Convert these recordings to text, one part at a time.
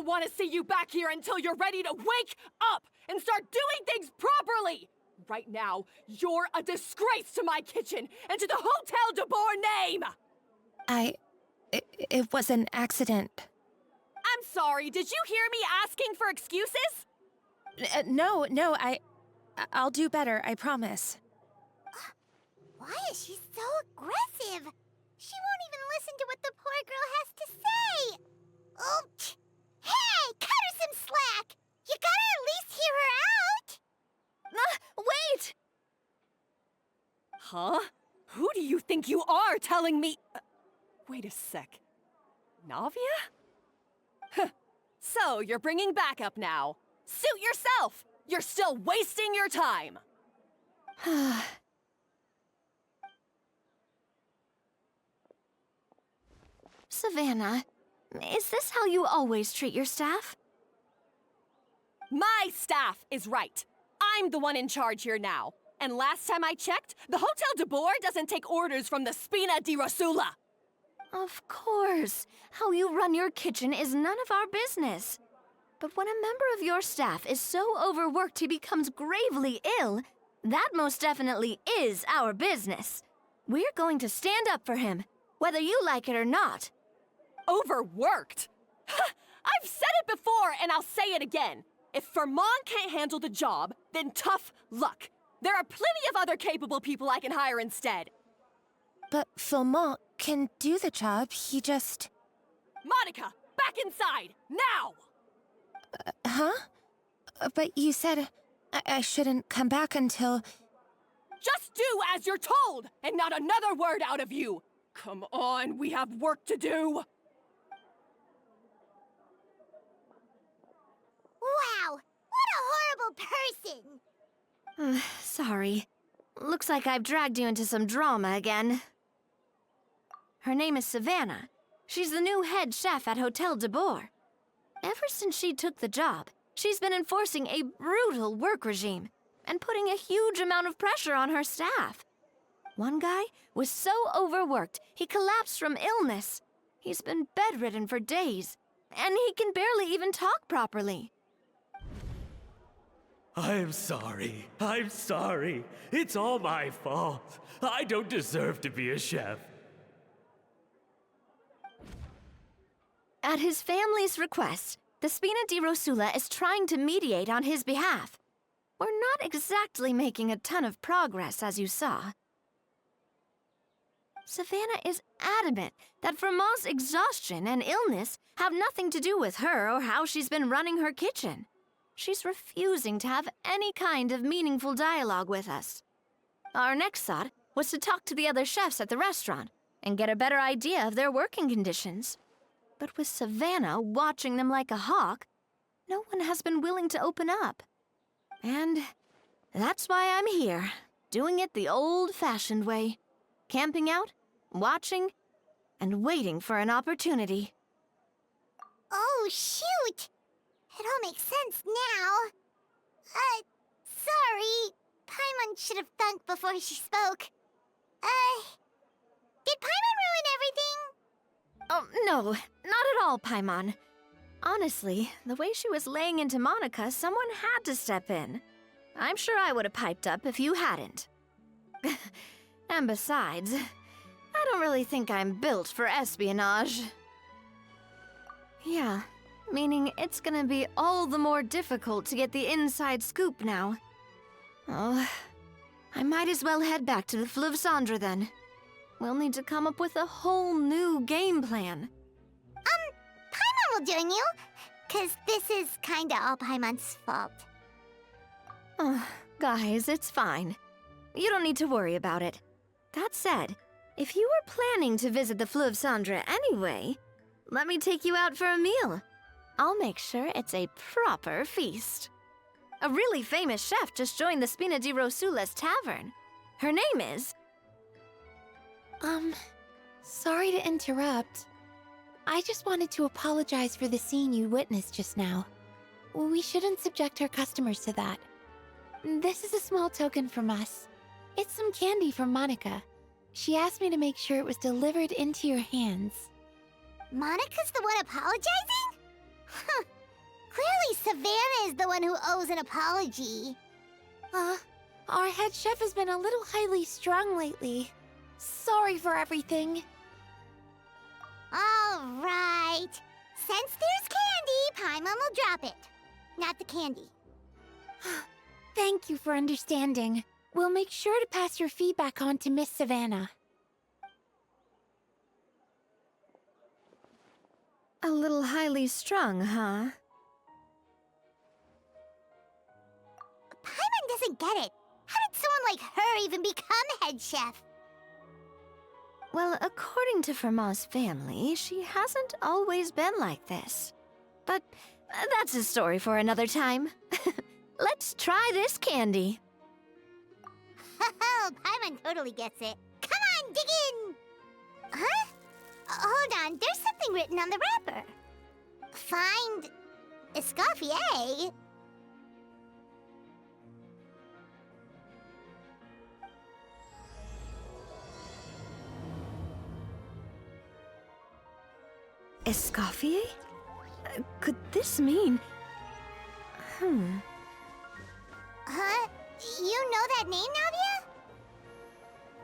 want to see you back here until you're ready to wake up and start doing things properly! Right now, you're a disgrace to my kitchen and to the Hotel de Boer name! It was an accident. I'm sorry, did you hear me asking for excuses? No, I'll do better, I promise. Why is she so aggressive? She won't even listen to what the poor girl has to say. Oh, hey, cut her some slack! You gotta at least hear her out! Wait! Huh? Who do you think you are telling me? Wait a sec. Navia? Huh. So, you're bringing backup now. Suit yourself! You're still wasting your time! Savannah, is this how you always treat your staff? My staff is right. I'm the one in charge here now. And last time I checked, the Hotel de Boer doesn't take orders from the Spina di Rosula. Of course. How you run your kitchen is none of our business. But when a member of your staff is so overworked he becomes gravely ill, that most definitely is our business. We're going to stand up for him, whether you like it or not. Overworked? I've said it before and I'll say it again. If Fermon can't handle the job, then tough luck. There are plenty of other capable people I can hire instead. But Fermon can do the job, he just... Monica, back inside, now! Huh? But you said I shouldn't come back until... Just do as you're told, and not another word out of you! Come on, we have work to do! Wow, what a horrible person! Sorry. Looks like I've dragged you into some drama again. Her name is Savannah. She's the new head chef at Hotel de Boer. Ever since she took the job, she's been enforcing a brutal work regime and putting a huge amount of pressure on her staff. One guy was so overworked, he collapsed from illness. He's been bedridden for days, and he can barely even talk properly. I'm sorry. It's all my fault. I don't deserve to be a chef. At his family's request, the Spina di Rosula is trying to mediate on his behalf. We're not exactly making a ton of progress, as you saw. Savannah is adamant that Fermont's exhaustion and illness have nothing to do with her or how she's been running her kitchen. She's refusing to have any kind of meaningful dialogue with us. Our next thought was to talk to the other chefs at the restaurant and get a better idea of their working conditions. But with Savannah watching them like a hawk, no one has been willing to open up. And that's why I'm here, doing it the old-fashioned way. Camping out, watching, and waiting for an opportunity. Oh, shoot! It all makes sense now. Sorry. Paimon should have thunk before she spoke. Did Paimon ruin everything? Oh, no, not at all, Paimon. Honestly, the way she was laying into Monica, someone had to step in. I'm sure I would have piped up if you hadn't. And besides, I don't really think I'm built for espionage. Yeah, meaning it's gonna be all the more difficult to get the inside scoop now. Oh, I might as well head back to the Fleuve Cendre then. We'll need to come up with a whole new game plan. Paimon will join you, 'cause this is kinda all Paimon's fault. Oh, guys, it's fine. You don't need to worry about it. That said, if you were planning to visit the Fleuve Cendre anyway, let me take you out for a meal. I'll make sure it's a proper feast. A really famous chef just joined the Spina di Rosula's tavern. Her name is... Sorry to interrupt. I just wanted to apologize for the scene you witnessed just now. We shouldn't subject our customers to that. This is a small token from us. It's some candy from Monica. She asked me to make sure it was delivered into your hands. Monica's the one apologizing? Huh, Clearly, Savannah is the one who owes an apology. Our head chef has been a little highly strung lately. Sorry for everything. All right. Since there's candy, Paimon will drop it. Not the candy. Thank you for understanding. We'll make sure to pass your feedback on to Miss Savannah. A little highly strung, huh? Paimon doesn't get it. How did someone like her even become head chef? Well, according to Fermat's family, she hasn't always been like this. But that's a story for another time. Let's try this candy. Oh, Paimon totally gets it. Come on, dig in! Huh? Hold on, there's something written on the wrapper. Find Escoffier. Escoffier? Could this mean... Huh? You know that name, Navia?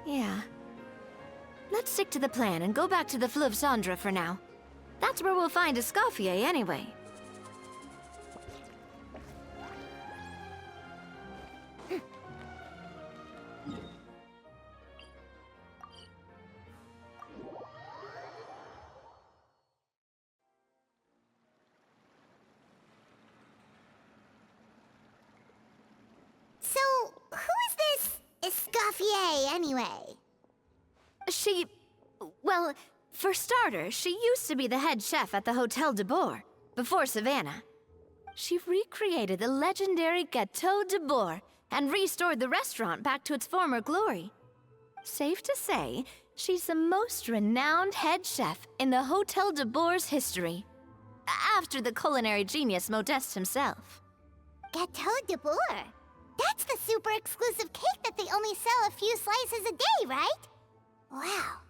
Yeah. Let's stick to the plan and go back to the Fleuve Cendre for now. That's where we'll find Escoffier anyway. So, who is this Escoffier, anyway? Well, for starters, she used to be the head chef at the Hotel de Boer, before Savannah. She recreated the legendary Gâteau de Boer and restored the restaurant back to its former glory. Safe to say, she's the most renowned head chef in the Hotel de Boer's history, after the culinary genius Modeste himself. Gâteau de Boer? That's the super exclusive cake that they only sell a few slices a day, right? Wow.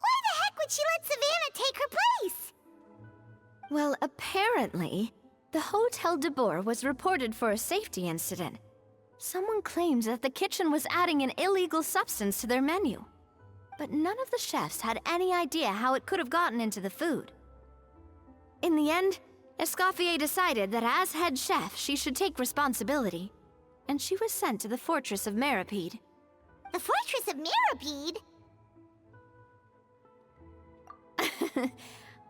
Why the heck would she let Savannah take her place? Well, apparently, the Hotel de Boer was reported for a safety incident. Someone claims that the kitchen was adding an illegal substance to their menu. But none of the chefs had any idea how it could have gotten into the food. In the end, Escoffier decided that as head chef, she should take responsibility. And she was sent to the Fortress of Meripede. The Fortress of Meripede?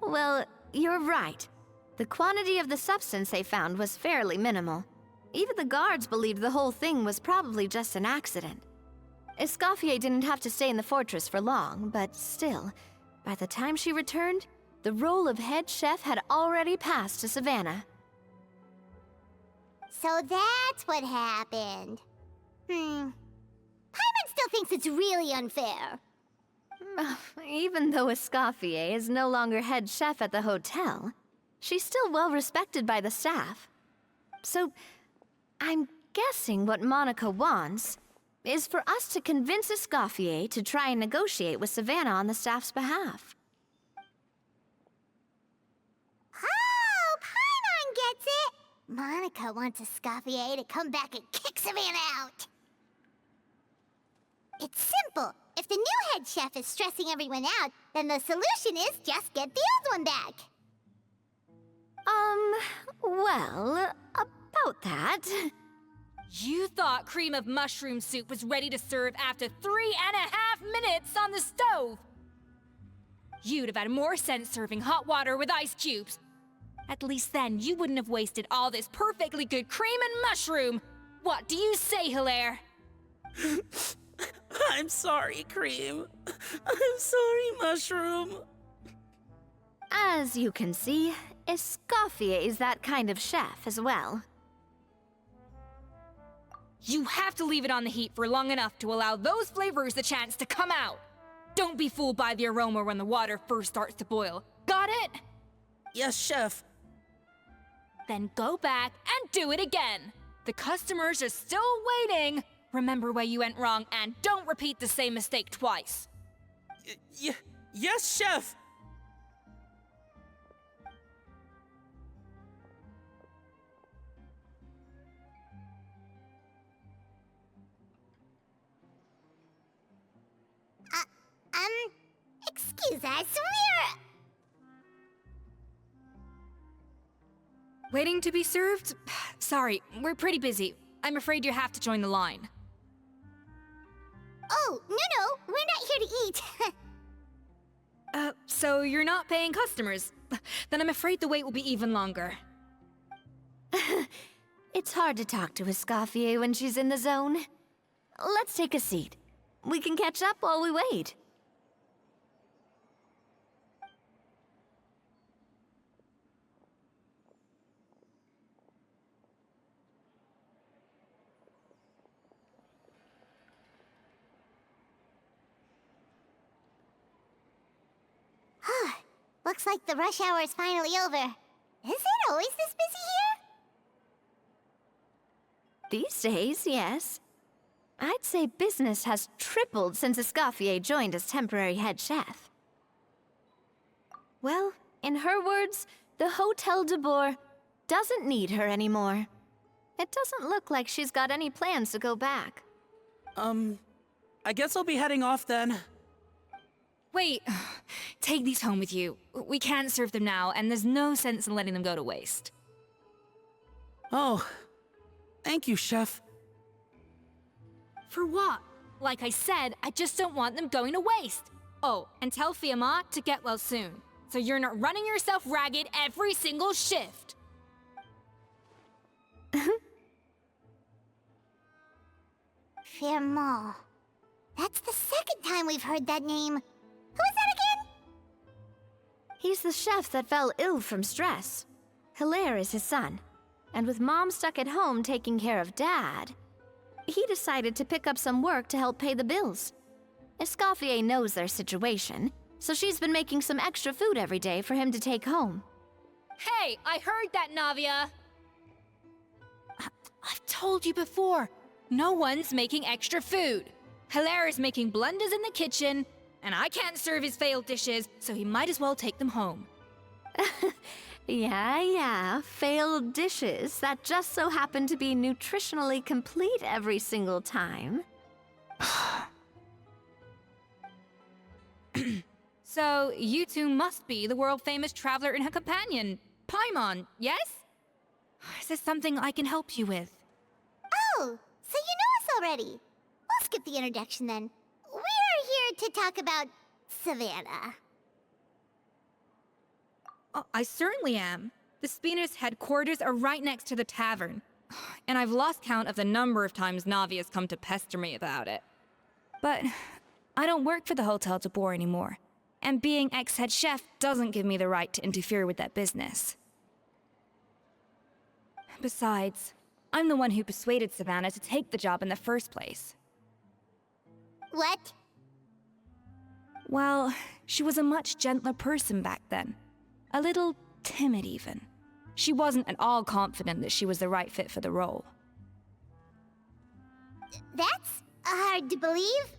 Well, you're right. The quantity of the substance they found was fairly minimal. Even the guards believed the whole thing was probably just an accident. Escoffier didn't have to stay in the fortress for long, but still, by the time she returned, the role of head chef had already passed to Savannah. So that's what happened. Paimon still thinks it's really unfair. Even though Escoffier is no longer head chef at the hotel, she's still well respected by the staff. So, I'm guessing what Monica wants is for us to convince Escoffier to try and negotiate with Savannah on the staff's behalf. Oh, Paimon gets it! Monica wants Escoffier to come back and kick Savannah out. It's simple. If the new head chef is stressing everyone out, then the solution is just get the old one back. Well, about that... You thought cream of mushroom soup was ready to serve after 3.5 minutes on the stove. You'd have had more sense serving hot water with ice cubes. At least then you wouldn't have wasted all this perfectly good cream and mushroom. What do you say, Hilaire? I'm sorry, Cream. I'm sorry, Mushroom. As you can see, Escoffier is that kind of chef as well. You have to leave it on the heat for long enough to allow those flavors the chance to come out. Don't be fooled by the aroma when the water first starts to boil. Got it? Yes, Chef. Then go back and do it again. The customers are still waiting. Remember where you went wrong and don't repeat the same mistake twice. Yes, Chef. Jesus, we're... Waiting to be served? Sorry, we're pretty busy. I'm afraid you have to join the line. Oh, no, we're not here to eat. So you're not paying customers? Then I'm afraid the wait will be even longer. It's hard to talk to Escoffier when she's in the zone. Let's take a seat. We can catch up while we wait. Looks like the rush hour is finally over. Is it always this busy here? These days, yes. I'd say business has tripled since Escoffier joined as temporary head chef. Well, in her words, the Hotel de Boer doesn't need her anymore. It doesn't look like she's got any plans to go back. I guess I'll be heading off then. Wait, take these home with you. We can't serve them now, and there's no sense in letting them go to waste. Oh, thank you, Chef. For what? Like I said, I just don't want them going to waste. Oh, and tell Fiamma to get well soon, so you're not running yourself ragged every single shift. Fiamma. That's the second time we've heard that name. Who is that again? He's the chef that fell ill from stress. Hilaire is his son. And with Mom stuck at home taking care of Dad, he decided to pick up some work to help pay the bills. Escoffier knows their situation, so she's been making some extra food every day for him to take home. Hey, I heard that, Navia! I've told you before, no one's making extra food. Hilaire is making blunders in the kitchen, and I can't serve his failed dishes, so he might as well take them home. Yeah, failed dishes that just so happen to be nutritionally complete every single time. So, you two must be the world-famous traveler and her companion, Paimon, yes? Is there something I can help you with? Oh, so you know us already. We'll skip the introduction then. We're here to talk about Savannah. Oh, I certainly am. The Spina's headquarters are right next to the tavern. And I've lost count of the number of times Navi has come to pester me about it. But I don't work for the Hotel de Boer anymore. And being ex-head chef doesn't give me the right to interfere with that business. Besides, I'm the one who persuaded Savannah to take the job in the first place. What? Well, she was a much gentler person back then. A little timid, even. She wasn't at all confident that she was the right fit for the role. That's hard to believe.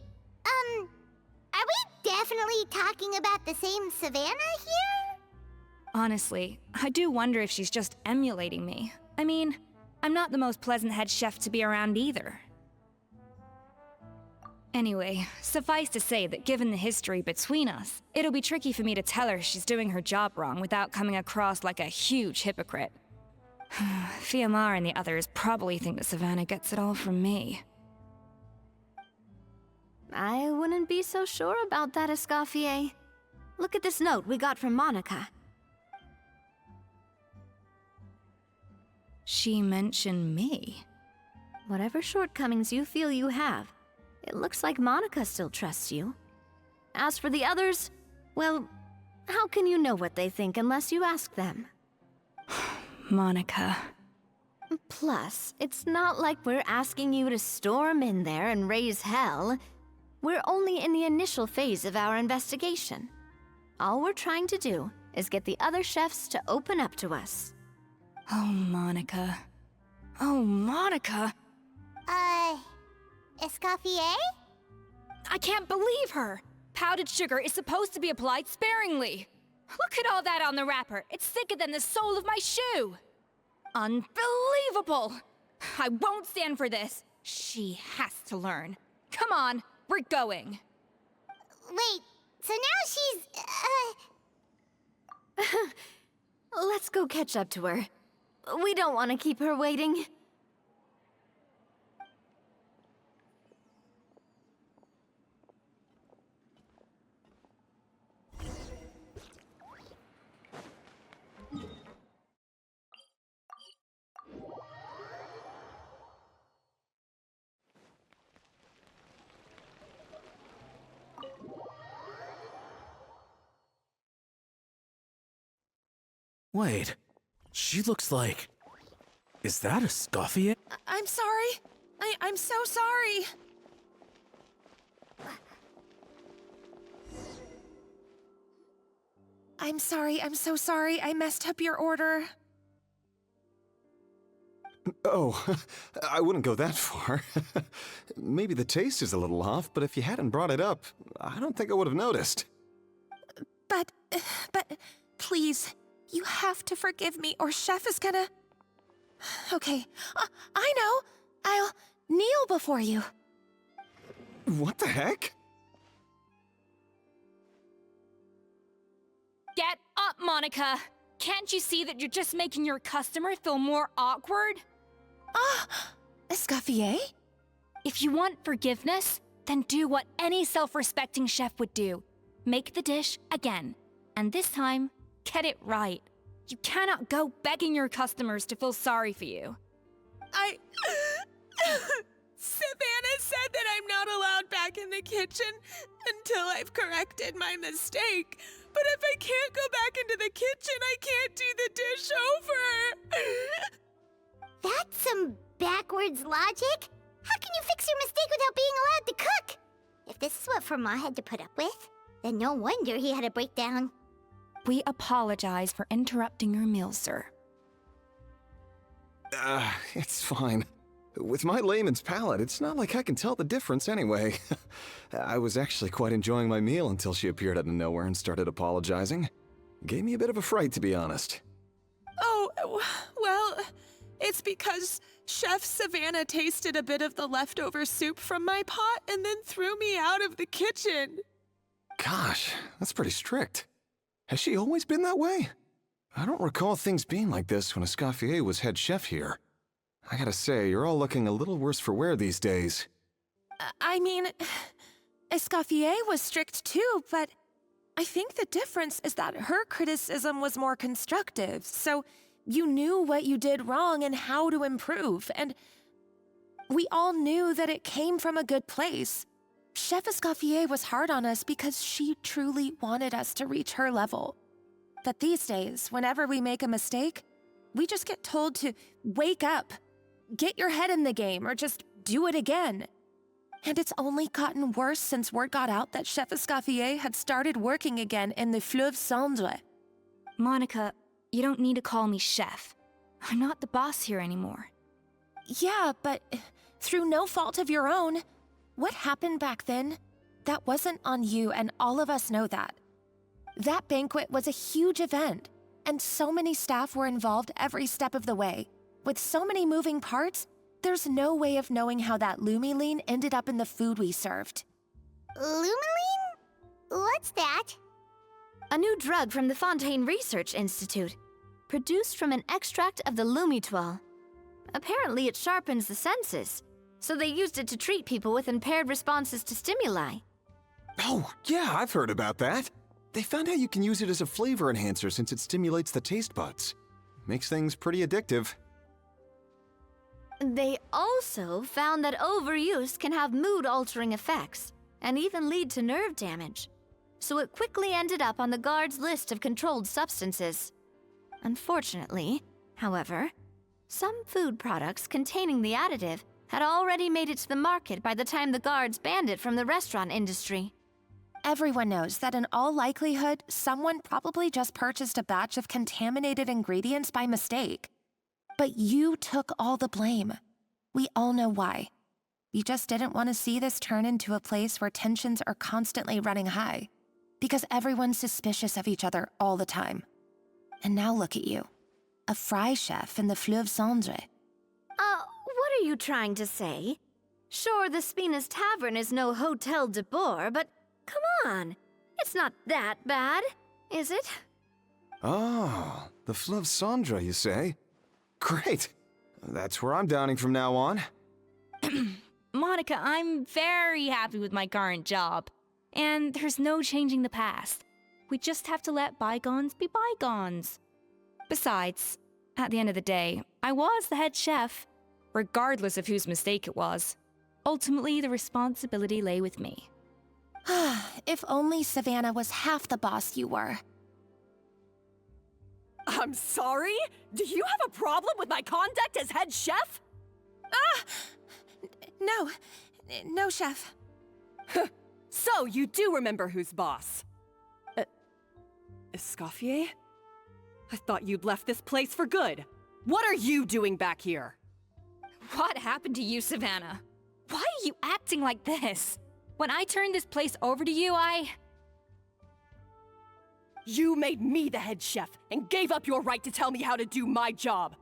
Are we definitely talking about the same Savannah here? Honestly, I do wonder if she's just emulating me. I mean, I'm not the most pleasant head chef to be around either. Anyway, suffice to say that given the history between us, it'll be tricky for me to tell her she's doing her job wrong without coming across like a huge hypocrite. Fiamma and the others probably think that Savannah gets it all from me. I wouldn't be so sure about that, Escoffier. Look at this note we got from Monica. She mentioned me. Whatever shortcomings you feel you have, it looks like Monica still trusts you. As for the others, well, how can you know what they think unless you ask them? Monica. Plus, it's not like we're asking you to storm in there and raise hell. We're only in the initial phase of our investigation. All we're trying to do is get the other chefs to open up to us. Oh, Monica. Oh, Monica! Escoffier? I can't believe her! Powdered sugar is supposed to be applied sparingly. Look at all that on the wrapper. It's thicker than the sole of my shoe. Unbelievable! I won't stand for this. She has to learn. Come on, we're going. Wait, So now she's, Let's go catch up to her. We don't want to keep her waiting. Wait, she looks like... Is that a Escoffier? I'm sorry. I'm so sorry. I'm sorry, I'm so sorry. I messed up your order. Oh, I wouldn't go that far. Maybe the taste is a little off, but if you hadn't brought it up, I don't think I would have noticed. But, please, you have to forgive me or Chef is gonna... Okay, I know. I'll kneel before you. What the heck? Get up, Monica! Can't you see that you're just making your customer feel more awkward? Escoffier? If you want forgiveness, then do what any self-respecting chef would do. Make the dish again. And this time, get it right. You cannot go begging your customers to feel sorry for you. Savannah said that I'm not allowed back in the kitchen until I've corrected my mistake. But if I can't go back into the kitchen, I can't do the dish over. that's some backwards logic. How can you fix your mistake without being allowed to cook? If this is what Fermat had to put up with, then no wonder he had a breakdown. We apologize for interrupting your meal, sir. It's fine. With my layman's palate, it's not like I can tell the difference anyway. I was actually quite enjoying my meal until she appeared out of nowhere and started apologizing. Gave me a bit of a fright, to be honest. Oh, well, it's because Chef Savannah tasted a bit of the leftover soup from my pot and then threw me out of the kitchen. Gosh, that's pretty strict. Has she always been that way? I don't recall things being like this when Escoffier was head chef here. I gotta say, you're all looking a little worse for wear these days. I mean, Escoffier was strict too, but I think the difference is that her criticism was more constructive, so you knew what you did wrong and how to improve, and we all knew that it came from a good place. Chef Escoffier was hard on us because she truly wanted us to reach her level. But these days, whenever we make a mistake, we just get told to wake up, get your head in the game, or just do it again. And it's only gotten worse since word got out that Chef Escoffier had started working again in the Fleuve Cendre. Monica, you don't need to call me chef. I'm not the boss here anymore. Yeah, but through no fault of your own, what happened back then, that wasn't on you, and all of us know that. That banquet was a huge event, and so many staff were involved every step of the way. With so many moving parts, there's no way of knowing how that lumiline ended up in the food we served. Lumiline? What's that? A new drug from the Fontaine Research Institute, produced from an extract of the lumitoile. Apparently it sharpens the senses, so they used it to treat people with impaired responses to stimuli. Oh, yeah, I've heard about that. They found out you can use it as a flavor enhancer since it stimulates the taste buds. Makes things pretty addictive. They also found that overuse can have mood-altering effects, and even lead to nerve damage. So it quickly ended up on the guard's list of controlled substances. Unfortunately, however, some food products containing the additive had already made it to the market by the time the guards banned it from the restaurant industry. Everyone knows that in all likelihood, someone probably just purchased a batch of contaminated ingredients by mistake. But you took all the blame. We all know why. You just didn't want to see this turn into a place where tensions are constantly running high, because everyone's suspicious of each other all the time. And now look at you, a fry chef in the Fleuve Cendre. What are you trying to say? Sure, the Spina's Tavern is no Hotel de Boer, but come on. It's not that bad, is it? Oh, the Fleuve Sandra, you say? Great. That's where I'm dining from now on. Monica, I'm very happy with my current job. And there's no changing the past. We just have to let bygones be bygones. Besides, at the end of the day, I was the head chef, regardless of whose mistake it was. Ultimately, the responsibility lay with me. If only Savannah was half the boss you were. I'm sorry? Do you have a problem with my conduct as head chef? No, chef. So, you do remember who's boss? Escoffier? I thought you'd left this place for good. What are you doing back here? What happened to you, Savannah? Why are you acting like this? When I turned this place over to you, You made me the head chef and gave up your right to tell me how to do my job.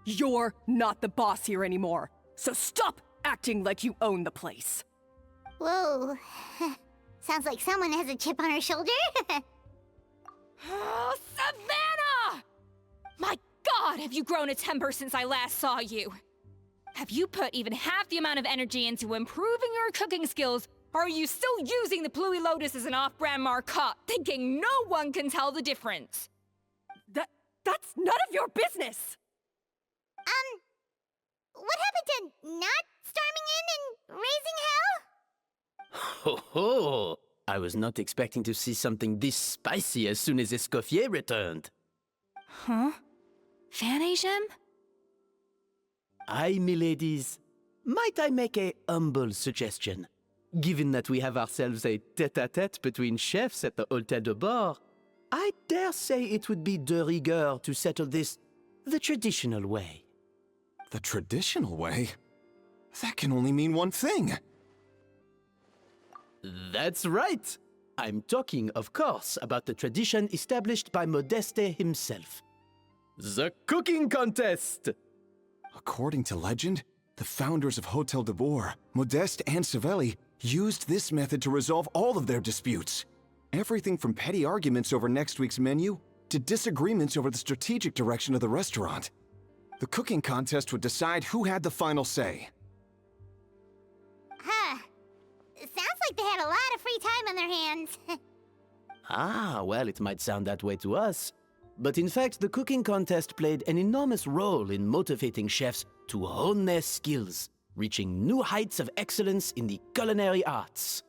You're not the boss here anymore, so stop acting like you own the place. Whoa. Sounds like someone has a chip on her shoulder. Oh, Savannah! My God, have you grown a temper since I last saw you? Have you put even half the amount of energy into improving your cooking skills, or are you still using the Pluie Lotus as an off-brand marcotte, thinking no one can tell the difference? That's none of your business! What happened to not storming in and raising hell? Ho ho! I was not expecting to see something this spicy as soon as Escoffier returned. Huh? Fan Agem? Aye, miladies. Might I make a humble suggestion? Given that we have ourselves a tête-à-tête between chefs at the Hôtel de Bord, I dare say it would be de rigueur to settle this the traditional way. The traditional way? That can only mean one thing. That's right. I'm talking, of course, about the tradition established by Modeste himself. The cooking contest! According to legend, the founders of Hôtel de Bord, Modeste and Savelli, used this method to resolve all of their disputes. Everything from petty arguments over next week's menu to disagreements over the strategic direction of the restaurant. The cooking contest would decide who had the final say. Huh. Sounds like they had a lot of free time on their hands. Ah, well, it might sound that way to us. But in fact, the cooking contest played an enormous role in motivating chefs to hone their skills, reaching new heights of excellence in the culinary arts.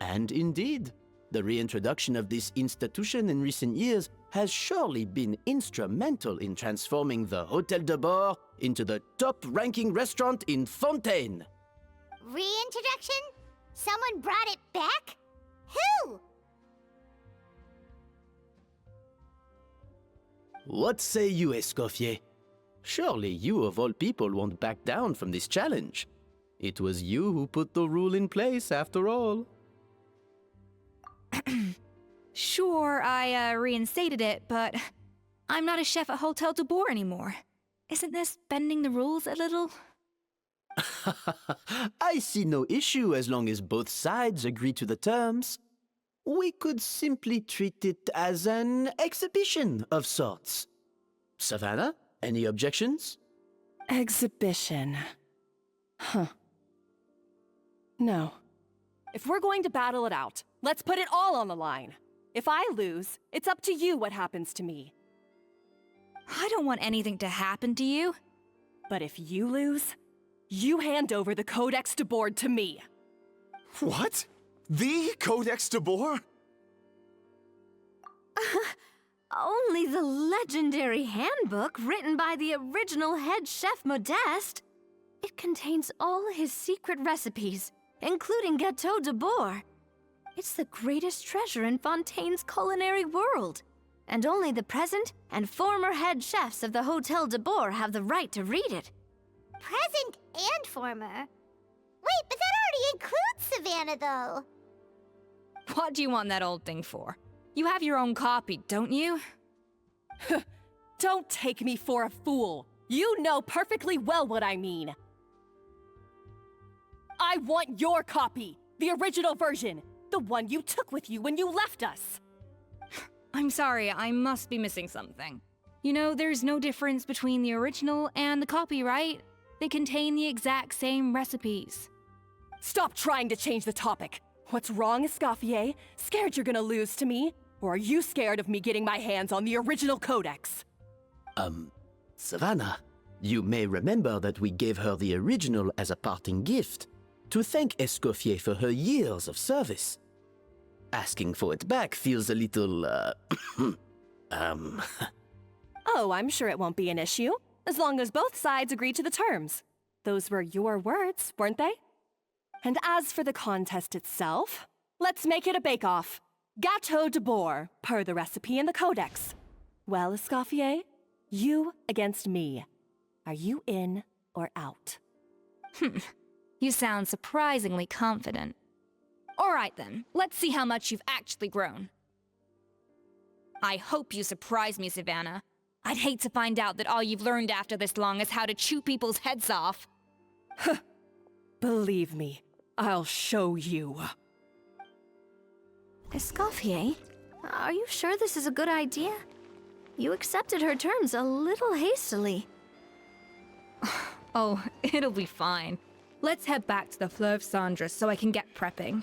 And indeed, the reintroduction of this institution in recent years has surely been instrumental in transforming the Hôtel de Bord into the top-ranking restaurant in Fontaine. Reintroduction? Someone brought it back? Who? What say you, Escoffier? Surely you of all people won't back down from this challenge. It was you who put the rule in place, after all. Sure, I reinstated it, but I'm not a chef at Hôtel de Bord anymore. Isn't this bending the rules a little? I see no issue as long as both sides agree to the terms. We could simply treat it as an exhibition of sorts. Savannah, any objections? Exhibition. Huh. No. If we're going to battle it out, let's put it all on the line. If I lose, it's up to you what happens to me. I don't want anything to happen to you. But if you lose, you hand over the Codex de Bord to me. What? The Codex de Bord? Only the legendary handbook written by the original head chef Modeste. It contains all his secret recipes, including Gâteau de Bord. It's the greatest treasure in Fontaine's culinary world, and only the present and former head chefs of the Hôtel de Bord have the right to read it. Present and former? Wait, but that already includes Savannah, though. What do you want that old thing for? You have your own copy, don't you? Don't take me for a fool. You know perfectly well what I mean. I want your copy, the original version. The one you took with you when you left us. I'm sorry, I must be missing something. You know, there's no difference between the original and the copy, right? They contain the exact same recipes. Stop trying to change the topic. What's wrong, Escoffier? Scared you're gonna lose to me? Or are you scared of me getting my hands on the original codex? Savannah, you may remember that we gave her the original as a parting gift to thank Escoffier for her years of service. Asking for it back feels a little, Oh, I'm sure it won't be an issue, as long as both sides agree to the terms. Those were your words, weren't they? And as for the contest itself, let's make it a bake-off. Gâteau de bourre, per the recipe in the codex. Well, Escoffier, you against me. Are you in or out? You sound surprisingly confident. All right then, let's see how much you've actually grown. I hope you surprise me, Savannah. I'd hate to find out that all you've learned after this long is how to chew people's heads off. Believe me, I'll show you. Escoffier, are you sure this is a good idea? You accepted her terms a little hastily. Oh, it'll be fine. Let's head back to the Fleuve Cendre so I can get prepping.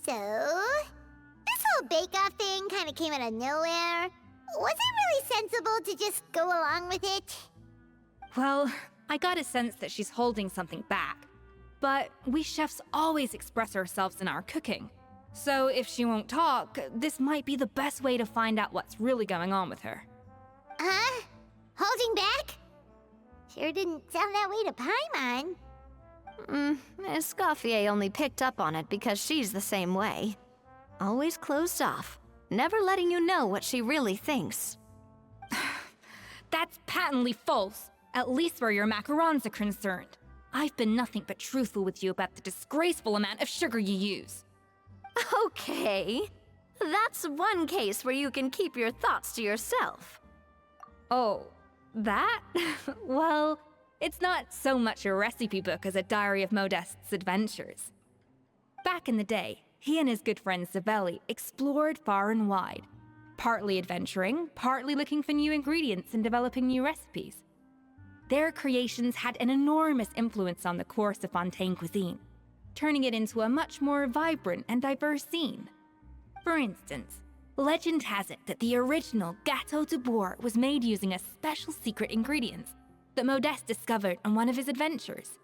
So, this whole bake-off thing kind of came out of nowhere. Was it really sensible to just go along with it? Well, I got a sense that she's holding something back. But we chefs always express ourselves in our cooking. So if she won't talk, this might be the best way to find out what's really going on with her. Huh? Holding back? Sure didn't sound that way to Paimon. Escoffier only picked up on it because she's the same way. Always closed off, never letting you know what she really thinks. That's patently false, at least where your macarons are concerned. I've been nothing but truthful with you about the disgraceful amount of sugar you use. Okay, that's one case where you can keep your thoughts to yourself. Oh, that? Well, it's not so much a recipe book as a diary of Modeste's adventures. Back in the day, he and his good friend Savelli explored far and wide, partly adventuring, partly looking for new ingredients and developing new recipes. Their creations had an enormous influence on the course of Fontaine cuisine, turning it into a much more vibrant and diverse scene. For instance, legend has it that the original Gâteau de bourre was made using a special secret ingredient that Modeste discovered on one of his adventures.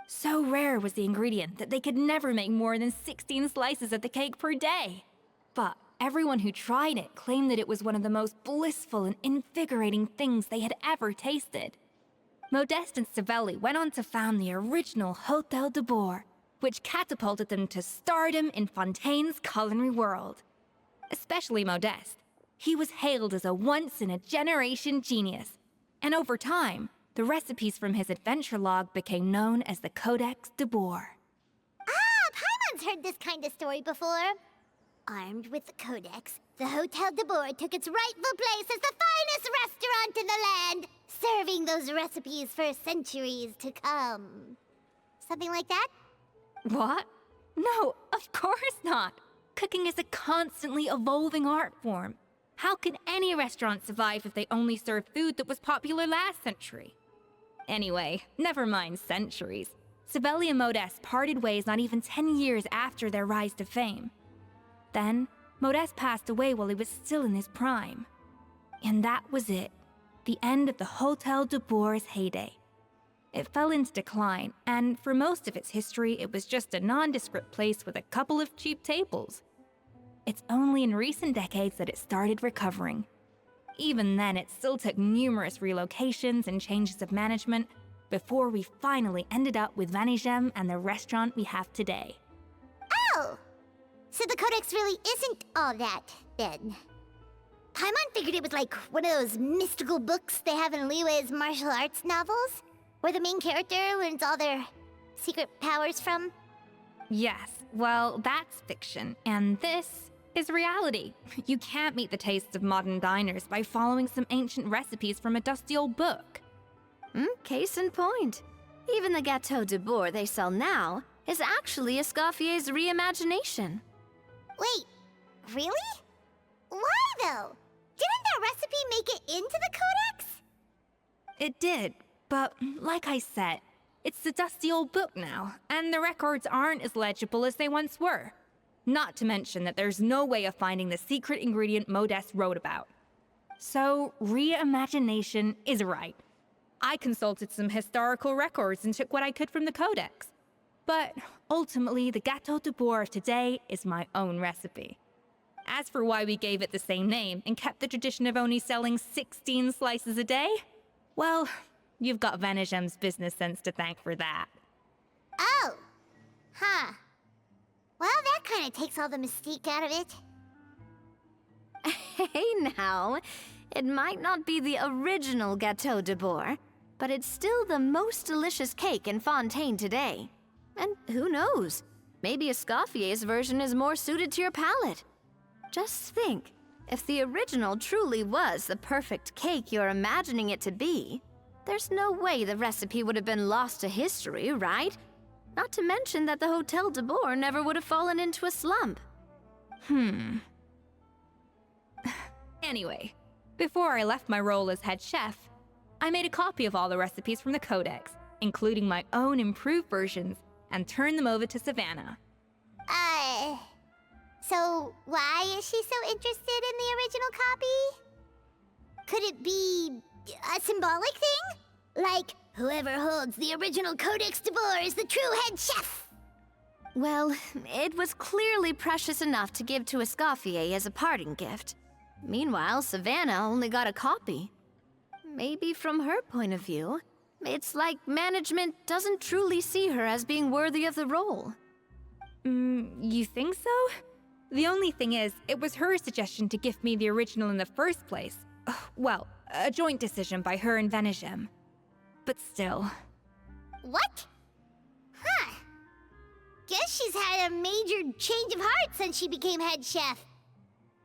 So rare was the ingredient that they could never make more than 16 slices of the cake per day. But everyone who tried it claimed that it was one of the most blissful and invigorating things they had ever tasted. Modeste and Savelli went on to found the original Hôtel de Bourre, which catapulted them to stardom in Fontaine's culinary world. Especially Modeste. He was hailed as a once-in-a-generation genius, and over time, the recipes from his adventure log became known as the Codex de Bourre. Ah, Paimon's heard this kind of story before. Armed with the Codex, the Hôtel de Bourre took its rightful place as the finest restaurant in the land, serving those recipes for centuries to come. Something like that? What? No, of course not. Cooking is a constantly evolving art form. How can any restaurant survive if they only serve food that was popular last century? Anyway, never mind centuries. Savelli and Modeste parted ways not even 10 years after their rise to fame. Then, Modeste passed away while he was still in his prime. And that was it. The end of the Hôtel de Bourre's heyday. It fell into decline, and for most of its history, it was just a nondescript place with a couple of cheap tables. It's only in recent decades that it started recovering. Even then, it still took numerous relocations and changes of management before we finally ended up with Vanigem and the restaurant we have today. Oh! So the Codex really isn't all that, then? Paimon figured it was like one of those mystical books they have in Liyue's martial arts novels, where the main character learns all their secret powers from. Yes, well, that's fiction, and this is reality. You can't meet the tastes of modern diners by following some ancient recipes from a dusty old book. Case in point. Even the Gâteau de Bourg they sell now is actually Escoffier's reimagination. Wait, really? Why though? Didn't that recipe make it into the codex? It did, but like I said, it's the dusty old book now, and the records aren't as legible as they once were. Not to mention that there's no way of finding the secret ingredient Modeste wrote about. So, reimagination is right. I consulted some historical records and took what I could from the codex. But ultimately, the Gâteau de Bourg of today is my own recipe. As for why we gave it the same name and kept the tradition of only selling 16 slices a day, well, you've got Venegem's business sense to thank for that. Oh. Huh. Well, that kind of takes all the mystique out of it. Hey now, it might not be the original Gâteau de Bourg, but it's still the most delicious cake in Fontaine today. And who knows, maybe Escoffier's version is more suited to your palate. Just think, if the original truly was the perfect cake you're imagining it to be, there's no way the recipe would have been lost to history, right? Not to mention that the Hôtel de Bourg never would have fallen into a slump. Anyway, before I left my role as head chef, I made a copy of all the recipes from the codex, including my own improved versions, and turned them over to Savannah. So why is she so interested in the original copy? Could it be a symbolic thing? Like, whoever holds the original Codex de Bourg is the true head chef? Well, it was clearly precious enough to give to Escoffier as a parting gift. Meanwhile, Savannah only got a copy. Maybe from her point of view, it's like management doesn't truly see her as being worthy of the role. You think so? The only thing is, it was her suggestion to gift me the original in the first place. Well, a joint decision by her and Venegem. But still. What? Huh. Guess she's had a major change of heart since she became head chef.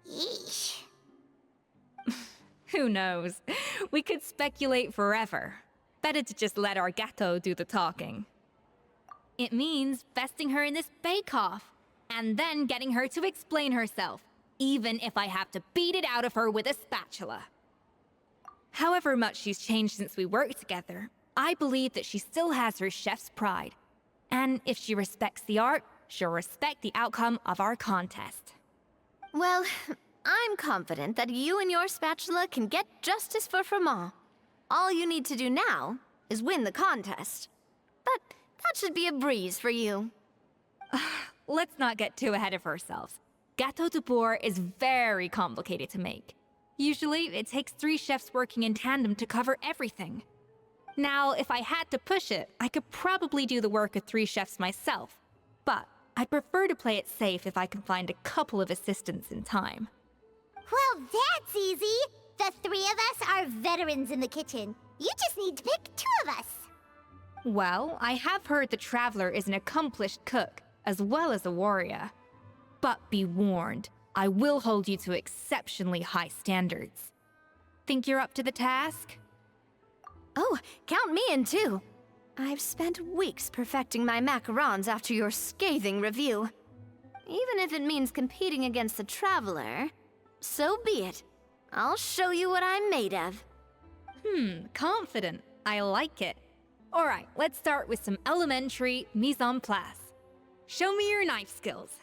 Yeesh. Who knows? We could speculate forever. Better to just let our gâteau do the talking. It means besting her in this bake-off, and then getting her to explain herself, even if I have to beat it out of her with a spatula. However much she's changed since we worked together, I believe that she still has her chef's pride. And if she respects the art, she'll respect the outcome of our contest. Well, I'm confident that you and your spatula can get justice for Froment. All you need to do now is win the contest. But that should be a breeze for you. Let's not get too ahead of ourselves. Gâteau de Bourg is very complicated to make. Usually, it takes 3 chefs working in tandem to cover everything. Now, if I had to push it, I could probably do the work of 3 chefs myself. But I'd prefer to play it safe if I can find a couple of assistants in time. Well, that's easy. The 3 of us are veterans in the kitchen. You just need to pick 2 of us. Well, I have heard the Traveler is an accomplished cook, as well as a warrior. But be warned, I will hold you to exceptionally high standards. Think you're up to the task? Oh, count me in too. I've spent weeks perfecting my macarons after your scathing review. Even if it means competing against the Traveler, so be it. I'll show you what I'm made of. Confident. I like it. Alright, let's start with some elementary mise en place. Show me your knife skills.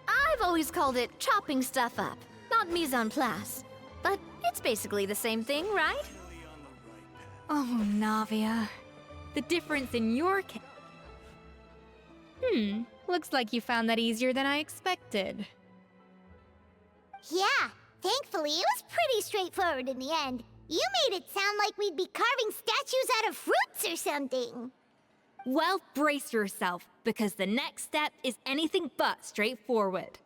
I've always called it chopping stuff up, not mise en place. But it's basically the same thing, right? Oh, Navia. The difference in your case. Looks like you found that easier than I expected. Yeah, thankfully it was pretty straightforward in the end. You made it sound like we'd be carving statues out of fruits or something. Well, brace yourself, because the next step is anything but straightforward.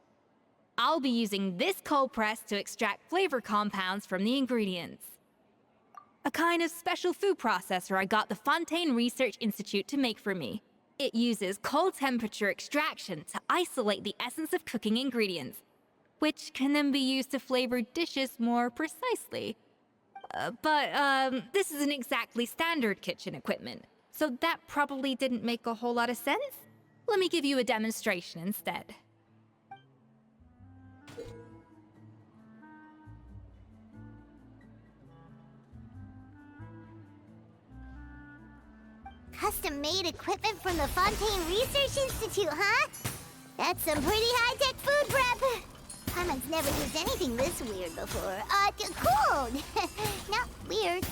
I'll be using this cold press to extract flavor compounds from the ingredients. A kind of special food processor I got the Fontaine Research Institute to make for me. It uses cold temperature extraction to isolate the essence of cooking ingredients, which can then be used to flavor dishes more precisely. But this isn't exactly standard kitchen equipment, so that probably didn't make a whole lot of sense. Let me give you a demonstration instead. Custom-made equipment from the Fontaine Research Institute, huh? That's some pretty high-tech food prep. Paimon's never used anything this weird before. Cool! Not weird.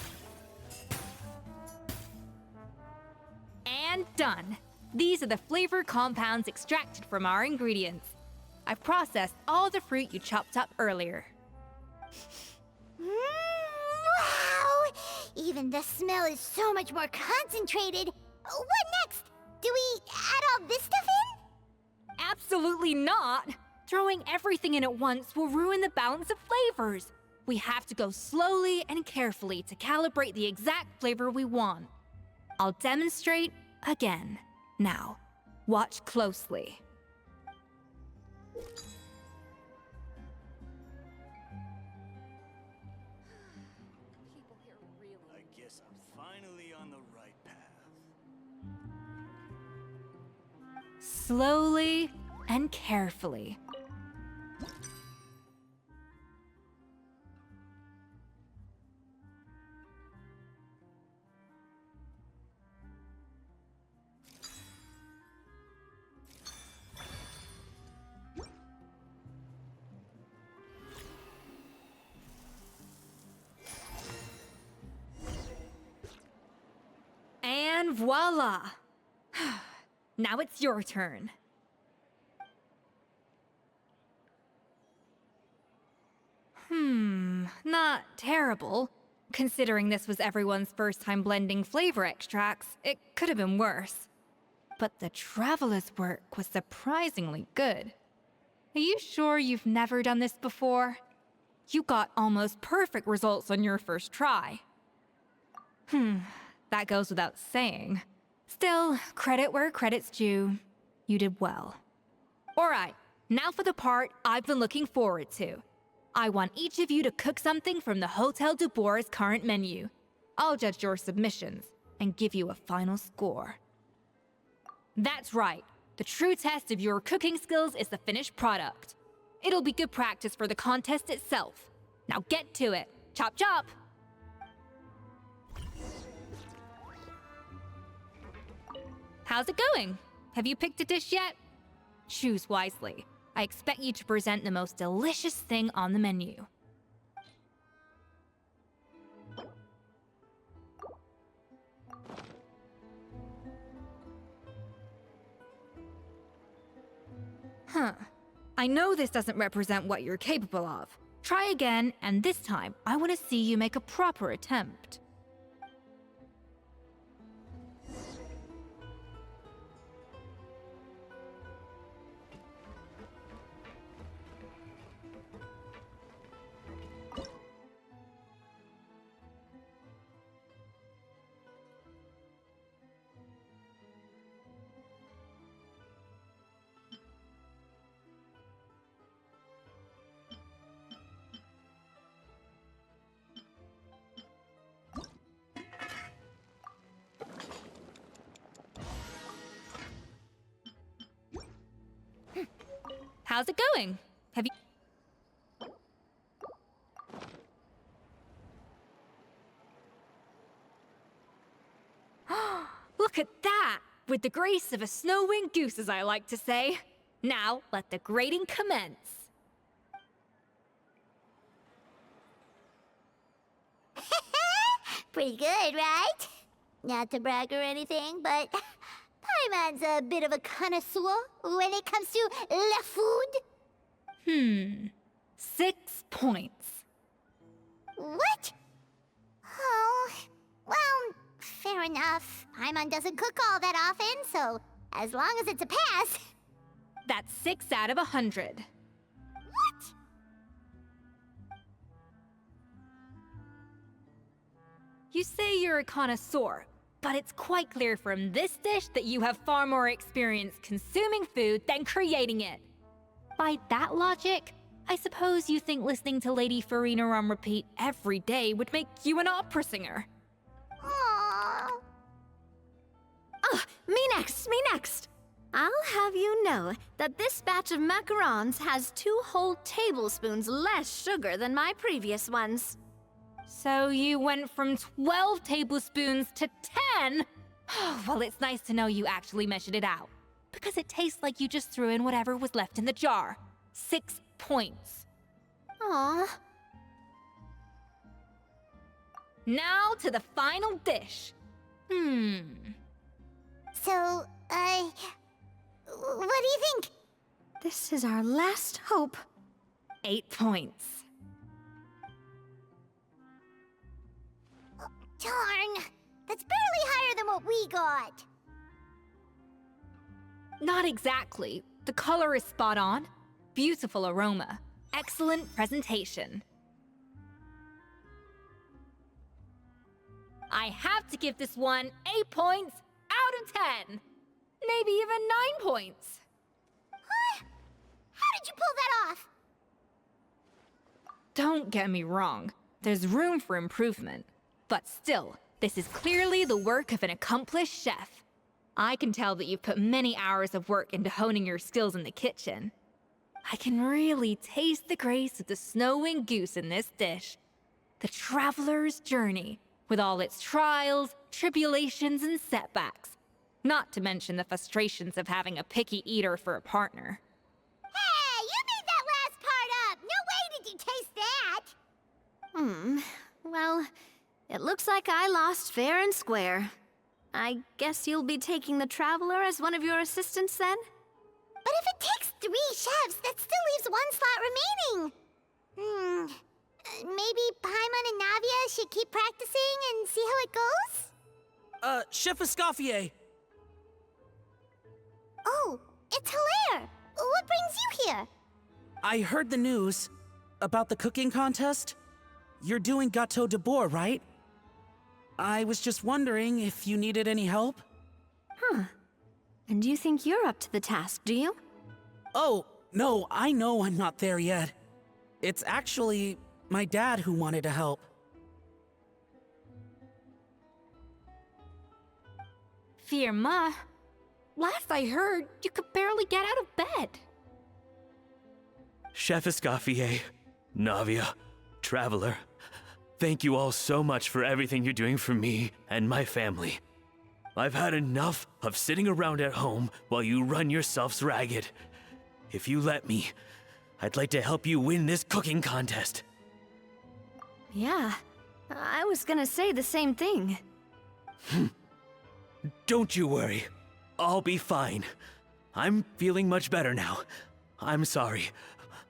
And done. These are the flavor compounds extracted from our ingredients. I've processed all the fruit you chopped up earlier. Wow! Even the smell is so much more concentrated. What next? Do we add all this stuff in? Absolutely not! Throwing everything in at once will ruin the balance of flavors. We have to go slowly and carefully to calibrate the exact flavor we want. I'll demonstrate again. Now, watch closely. I guess I'm finally on the right path. Slowly and carefully. And voila! Now it's your turn. Not terrible. Considering this was everyone's first time blending flavor extracts, it could have been worse. But the Traveler's work was surprisingly good. Are you sure you've never done this before? You got almost perfect results on your first try. That goes without saying. Still, credit where credit's due. You did well. Alright, now for the part I've been looking forward to. I want each of you to cook something from the Hotel du Bois' current menu. I'll judge your submissions and give you a final score. That's right. The true test of your cooking skills is the finished product. It'll be good practice for the contest itself. Now get to it. Chop chop! How's it going? Have you picked a dish yet? Choose wisely. I expect you to present the most delicious thing on the menu. I know this doesn't represent what you're capable of. Try again, and this time, I want to see you make a proper attempt. How's it going? Have you... Look at that! With the grace of a snow-winged goose, as I like to say. Now, let the grating commence. Pretty good, right? Not to brag or anything, but Paimon's a bit of a connoisseur when it comes to la food. 6 points. What? Oh, well, fair Fair enough. Paimon doesn't cook all that often, so as long as it's a pass. That's 6 out of 100. What? You say you're a connoisseur, but it's quite clear from this dish that you have far more experience consuming food than creating it. By that logic, I suppose you think listening to Lady Farina on repeat every day would make you an opera singer. Aww. Ugh, me next. I'll have you know that this batch of macarons has 2 whole tablespoons less sugar than my previous ones. So you went from 12 tablespoons to 10? Well, it's nice to know you actually measured it out, because it tastes like you just threw in whatever was left in the jar. 6 points. Aw. Now to the final dish. So, what do you think? This is our last hope. 8 points. Darn. That's barely higher than what we got. Not exactly. The color is spot on. Beautiful aroma. Excellent presentation. I have to give this one 8 points out of 10. Maybe even 9 points. Huh? How did you pull that off? Don't get me wrong. There's room for improvement. But still, this is clearly the work of an accomplished chef. I can tell that you've put many hours of work into honing your skills in the kitchen. I can really taste the grace of the snow-winged goose in this dish. The traveler's journey, with all its trials, tribulations, and setbacks. Not to mention the frustrations of having a picky eater for a partner. Hey, you made that last part up! No way did you taste that! Well, it looks like I lost fair and square. I guess you'll be taking the traveler as one of your assistants then? But if it takes 3 chefs, that still leaves 1 slot remaining. Maybe Paimon and Navia should keep practicing and see how it goes? Chef Escoffier! Oh, it's Hilaire! What brings you here? I heard the news about the cooking contest. You're doing Gâteau de Bois, right? I was just wondering if you needed any help? And you think you're up to the task, do you? Oh, no, I know I'm not there yet. It's actually my dad who wanted to help. Firma, last I heard, you could barely get out of bed. Chef Escoffier, Navia, Traveler, thank you all so much for everything you're doing for me and my family. I've had enough of sitting around at home while you run yourselves ragged. If you let me, I'd like to help you win this cooking contest. Yeah, I was gonna say the same thing. Don't you worry. I'll be fine. I'm feeling much better now. I'm sorry.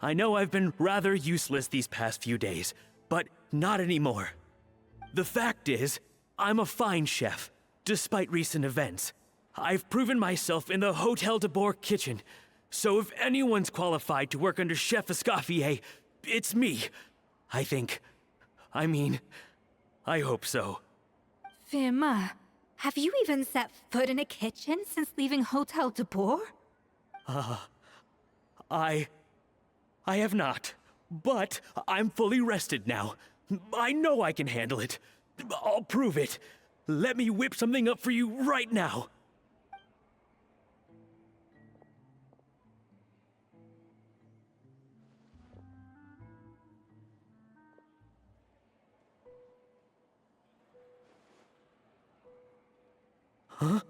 I know I've been rather useless these past few days, but not anymore. The fact is, I'm a fine chef, despite recent events. I've proven myself in the Hotel de Bois kitchen, so if anyone's qualified to work under Chef Escoffier, it's me. I think. I hope so. Firma, have you even set foot in a kitchen since leaving Hotel de Bois? I have not, but I'm fully rested now. I know I can handle it. I'll prove it. Let me whip something up for you right now. Huh?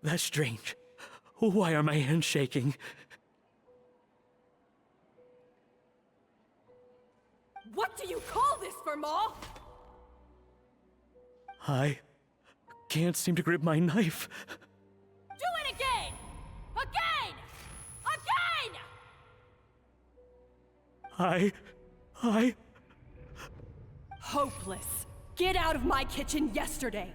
That's strange. Why are my hands shaking? What do you call this, Firma? I can't seem to grip my knife. Do it again! Again! Again! I... Hopeless. Get out of my kitchen yesterday.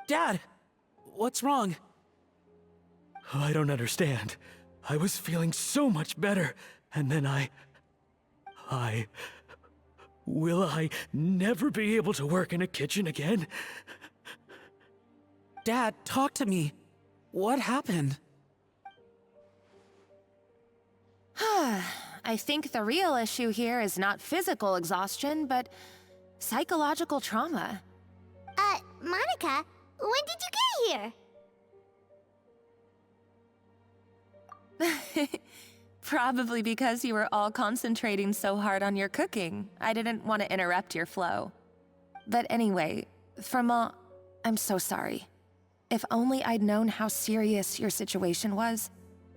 Dad, what's wrong? I don't understand. I was feeling so much better, and then Will I never be able to work in a kitchen again? Dad, talk to me. What happened? I think the real issue here is not physical exhaustion, but psychological trauma. Monica, when did you get here? Probably because you were all concentrating so hard on your cooking. I didn't want to interrupt your flow. But anyway, Firma, I'm so sorry. If only I'd known how serious your situation was,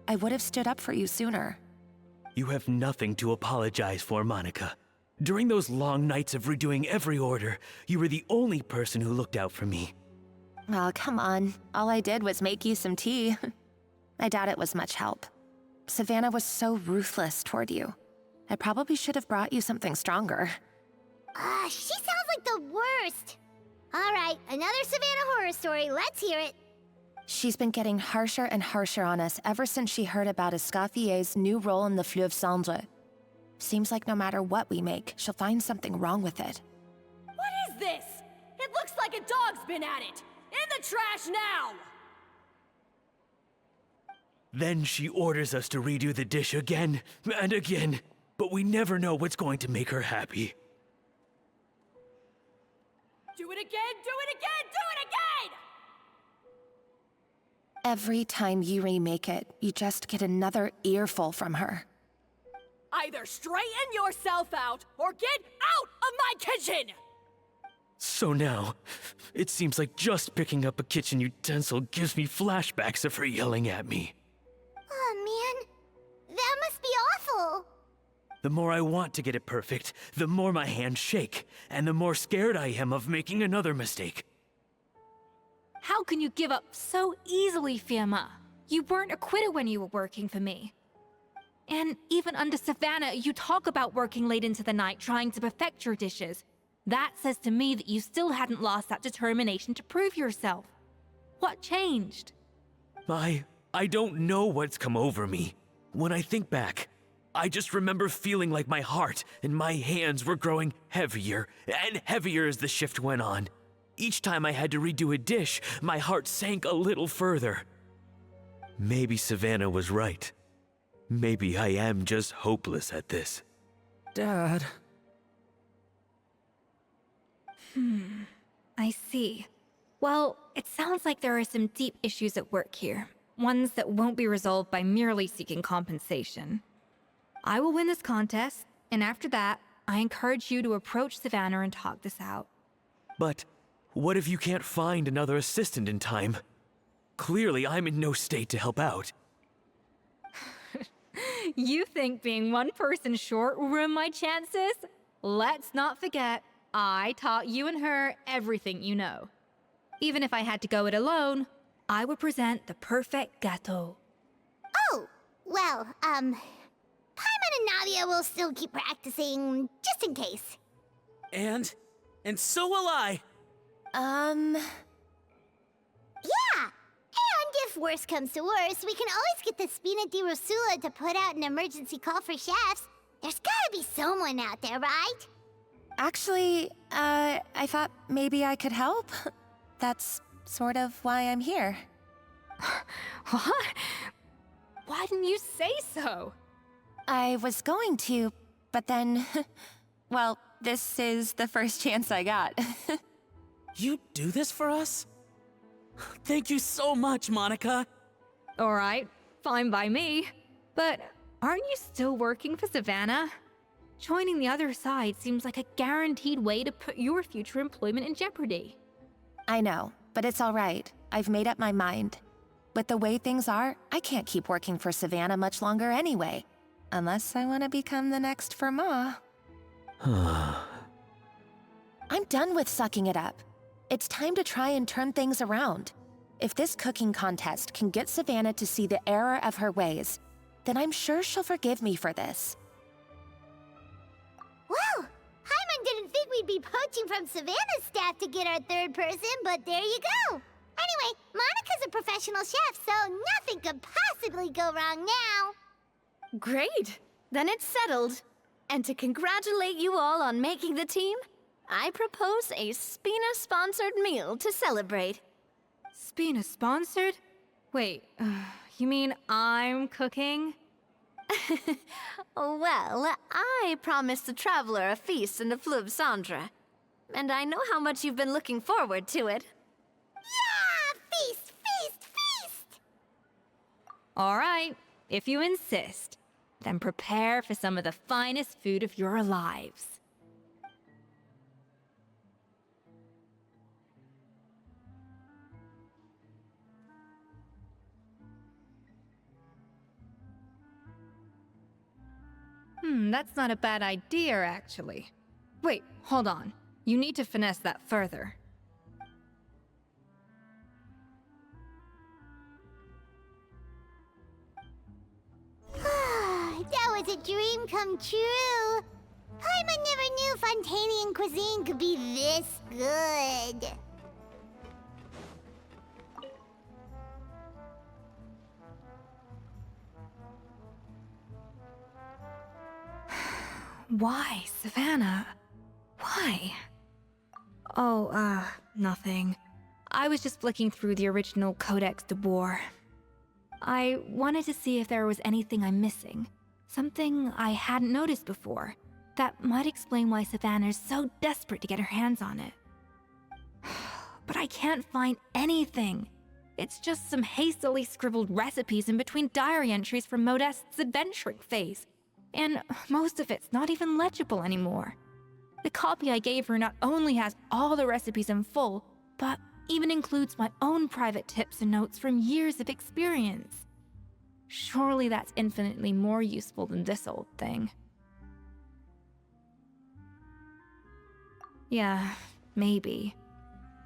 I would have stood up for you sooner. You have nothing to apologize for, Monica. During those long nights of redoing every order, you were the only person who looked out for me. Oh, come on. All I did was make you some tea. I doubt it was much help. Savannah was so ruthless toward you. I probably should have brought you something stronger. She sounds like the worst. All right, another Savannah horror story. Let's hear it. She's been getting harsher and harsher on us ever since she heard about Escoffier's new role in the Fleuve Cendre. Seems like no matter what we make, she'll find something wrong with it. What is this? It looks like a dog's been at it! In the trash now! Then she orders us to redo the dish again and again, but we never know what's going to make her happy. Do it again, do it again, do it again! Every time you remake it, you just get another earful from her. Either straighten yourself out, or get out of my kitchen! So now, it seems like just picking up a kitchen utensil gives me flashbacks of her yelling at me. Oh, man. That must be awful. The more I want to get it perfect, the more my hands shake, and the more scared I am of making another mistake. How can you give up so easily, Firma? You weren't acquitted when you were working for me. And even under Savannah, you talk about working late into the night trying to perfect your dishes. That says to me that you still hadn't lost that determination to prove yourself. What changed? I don't know what's come over me. When I think back, I just remember feeling like my heart and my hands were growing heavier and heavier as the shift went on. Each time I had to redo a dish, my heart sank a little further. Maybe Savannah was right. Maybe I am just hopeless at this. Dad. I see. Well, it sounds like there are some deep issues at work here. Ones that won't be resolved by merely seeking compensation. I will win this contest, and after that, I encourage you to approach Savannah and talk this out. But what if you can't find another assistant in time? Clearly, I'm in no state to help out. You think being one person short will ruin my chances? Let's not forget, I taught you and her everything you know. Even if I had to go it alone, I would present the perfect gâteau. Oh, well, Paimon and Nadia will still keep practicing, just in case. And so will I. Yeah! And if worse comes to worse, we can always get the Spina di Rosula to put out an emergency call for chefs. There's gotta be someone out there, right? Actually, I thought maybe I could help. That's sort of why I'm here. What? Why didn't you say so? I was going to, but then... well, this is the first chance I got. You do this for us? Thank you so much, Monica. All right, fine by me. But aren't you still working for Savannah? Joining the other side seems like a guaranteed way to put your future employment in jeopardy. I know, but it's all right. I've made up my mind. With the way things are, I can't keep working for Savannah much longer anyway. Unless I want to become the next Firma. I'm done with sucking it up. It's time to try and turn things around. If this cooking contest can get Savannah to see the error of her ways, then I'm sure she'll forgive me for this. worried we'd be poaching from Savannah's staff to get our third person, but there you go. Anyway, Monica's a professional chef, so nothing could possibly go wrong now. Great! Then it's settled. And to congratulate you all on making the team, I propose a Spina-sponsored meal to celebrate. Spina-sponsored? Wait, you mean I'm cooking? Well, I promised the Traveler a feast in the Fleuve Cendre. And I know how much you've been looking forward to it. Yeah! Feast, feast, feast! All right, if you insist, then prepare for some of the finest food of your lives. That's not a bad idea, actually. Wait, hold on. You need to finesse that further. That was a dream come true. Paimon never knew Fontanian cuisine could be this good. Why, Savannah? Why? Oh, nothing. I was just flicking through the original Codex de Boer. I wanted to see if there was anything I'm missing. Something I hadn't noticed before. That might explain why Savannah's so desperate to get her hands on it. But I can't find anything. It's just some hastily scribbled recipes in between diary entries from Modeste's adventuring phase. And most of it's not even legible anymore. The copy I gave her not only has all the recipes in full, but even includes my own private tips and notes from years of experience. Surely that's infinitely more useful than this old thing. Yeah, maybe.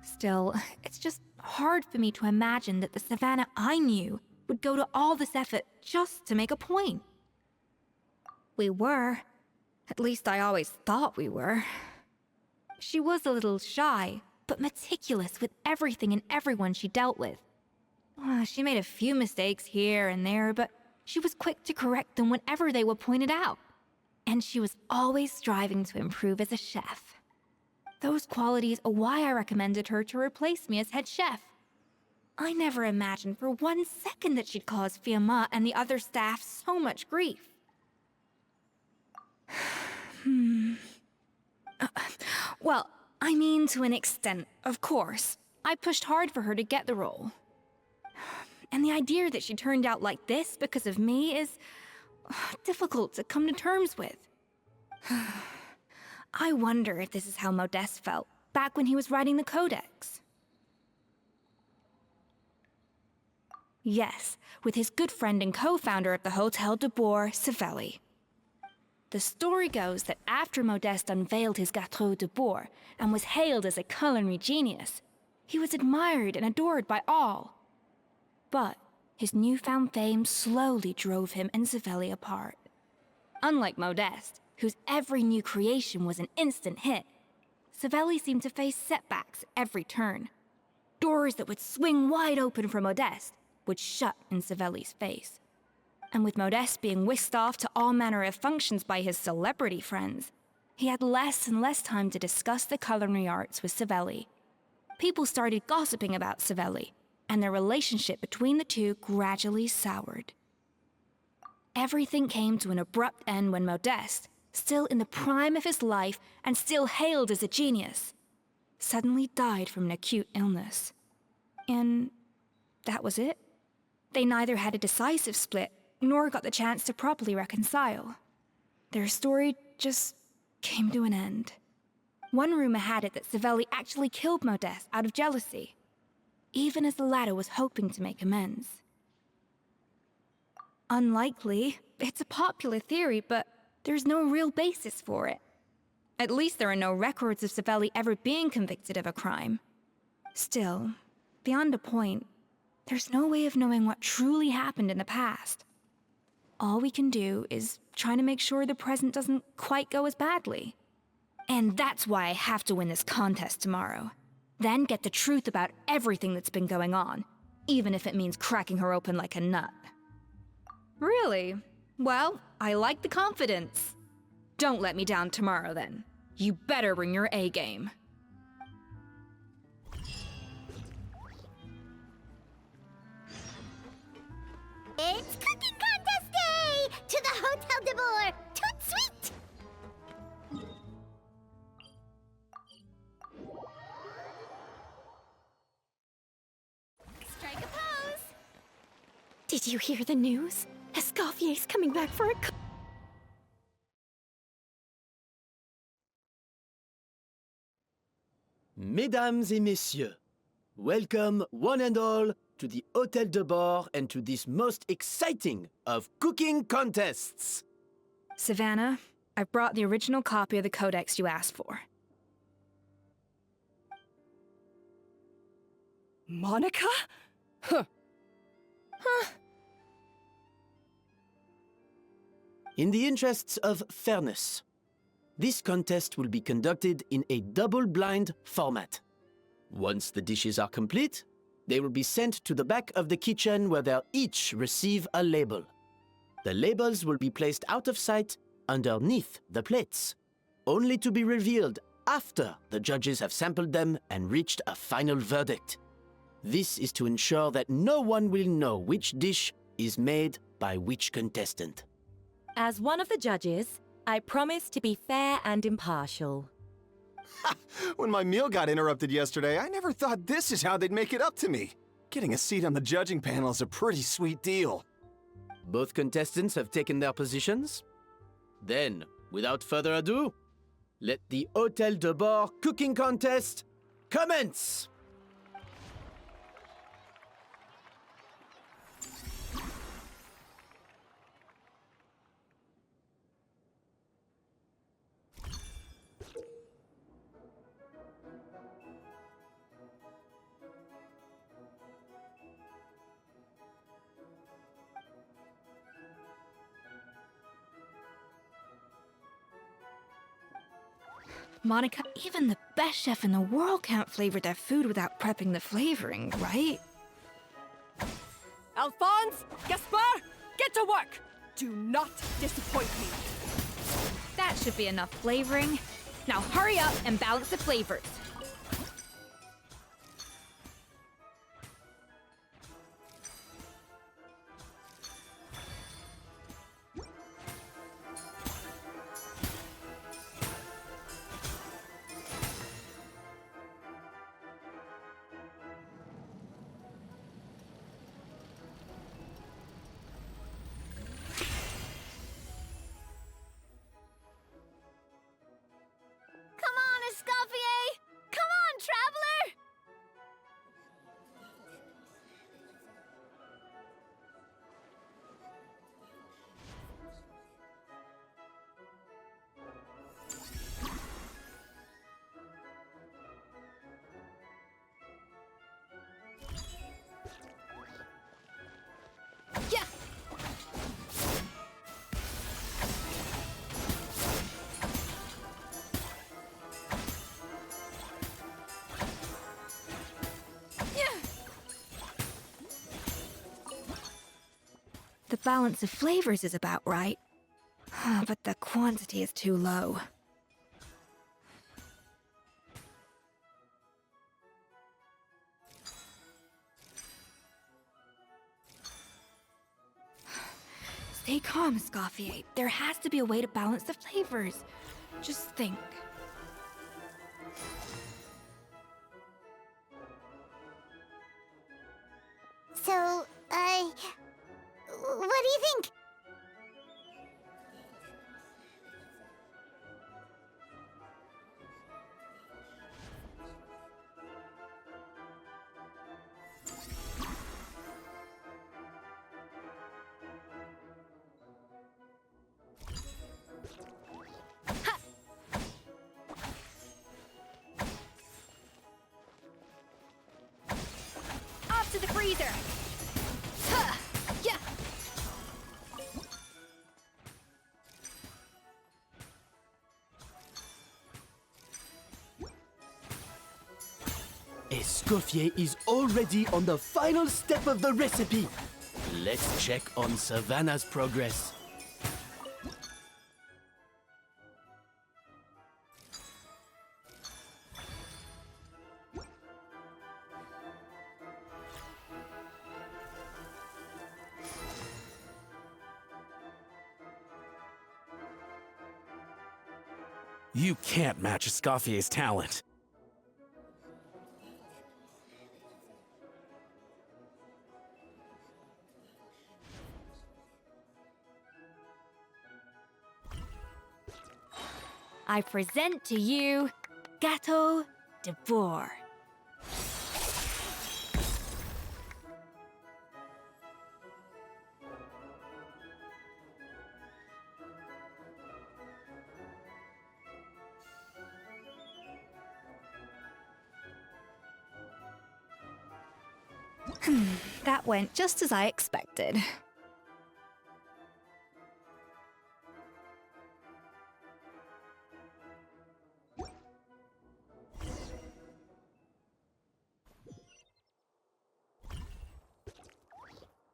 Still, it's just hard for me to imagine that the Savannah I knew would go to all this effort just to make a point. We were. At least I always thought we were. She was a little shy, but meticulous with everything and everyone she dealt with. She made a few mistakes here and there, but she was quick to correct them whenever they were pointed out. And she was always striving to improve as a chef. Those qualities are why I recommended her to replace me as head chef. I never imagined for 1 second that she'd cause Fiamma and the other staff so much grief. Well, I mean to an extent, of course. I pushed hard for her to get the role. And the idea that she turned out like this because of me is difficult to come to terms with. I wonder if this is how Modeste felt back when he was writing the Codex. Yes, with his good friend and co-founder of the Hotel de Boer, Savelli. The story goes that after Modeste unveiled his Gâteau de Boer and was hailed as a culinary genius, he was admired and adored by all. But his newfound fame slowly drove him and Savelli apart. Unlike Modeste, whose every new creation was an instant hit, Savelli seemed to face setbacks at every turn. Doors that would swing wide open for Modeste would shut in Savelli's face. And with Modeste being whisked off to all manner of functions by his celebrity friends, he had less and less time to discuss the culinary arts with Savelli. People started gossiping about Savelli, and their relationship between the two gradually soured. Everything came to an abrupt end when Modeste, still in the prime of his life and still hailed as a genius, suddenly died from an acute illness. And that was it. They neither had a decisive split nor got the chance to properly reconcile. Their story just came to an end. One rumor had it that Savelli actually killed Modeste out of jealousy, even as the latter was hoping to make amends. Unlikely. It's a popular theory, but there's no real basis for it. At least there are no records of Savelli ever being convicted of a crime. Still, beyond a point, there's no way of knowing what truly happened in the past. All we can do is try to make sure the present doesn't quite go as badly. And that's why I have to win this contest tomorrow. Then get the truth about everything that's been going on, even if it means cracking her open like a nut. Really? Well, I like the confidence. Don't let me down tomorrow, then. You better bring your A game. It's cooking contest day! To the Hotel de Boer! Toot sweet! Strike a pose! Did you hear the news? Escoffier's coming back for a Mesdames et messieurs, welcome one and all to the Hotel de Boer and to this most exciting of cooking contests. Savannah, I've brought the original copy of the codex you asked for. Monica? Huh. In the interests of fairness, this contest will be conducted in a double-blind format. Once the dishes are complete, they will be sent to the back of the kitchen where they'll each receive a label. The labels will be placed out of sight underneath the plates, only to be revealed after the judges have sampled them and reached a final verdict. This is to ensure that no one will know which dish is made by which contestant. As one of the judges, I promise to be fair and impartial. When my meal got interrupted yesterday, I never thought this is how they'd make it up to me. Getting a seat on the judging panel is a pretty sweet deal. Both contestants have taken their positions. Then, without further ado, let the Hotel de Boer cooking contest commence! Monica, even the best chef in the world can't flavor their food without prepping the flavoring, right? Alphonse, Gaspar, get to work! Do not disappoint me. That should be enough flavoring. Now hurry up and balance the flavors. Come on, Escoffier! Come on, traveler! Yeah! The balance of flavors is about right, but the quantity is too low. Stay calm, Escoffier. There has to be a way to balance the flavors. Just think. So, what do you think? Off to the freezer! Huh! Yeah! Escoffier is already on the final step of the recipe. Let's check on Savannah's progress. You can't match Escoffier's talent. I present to you Gâteau de Bourg. That went just as I expected.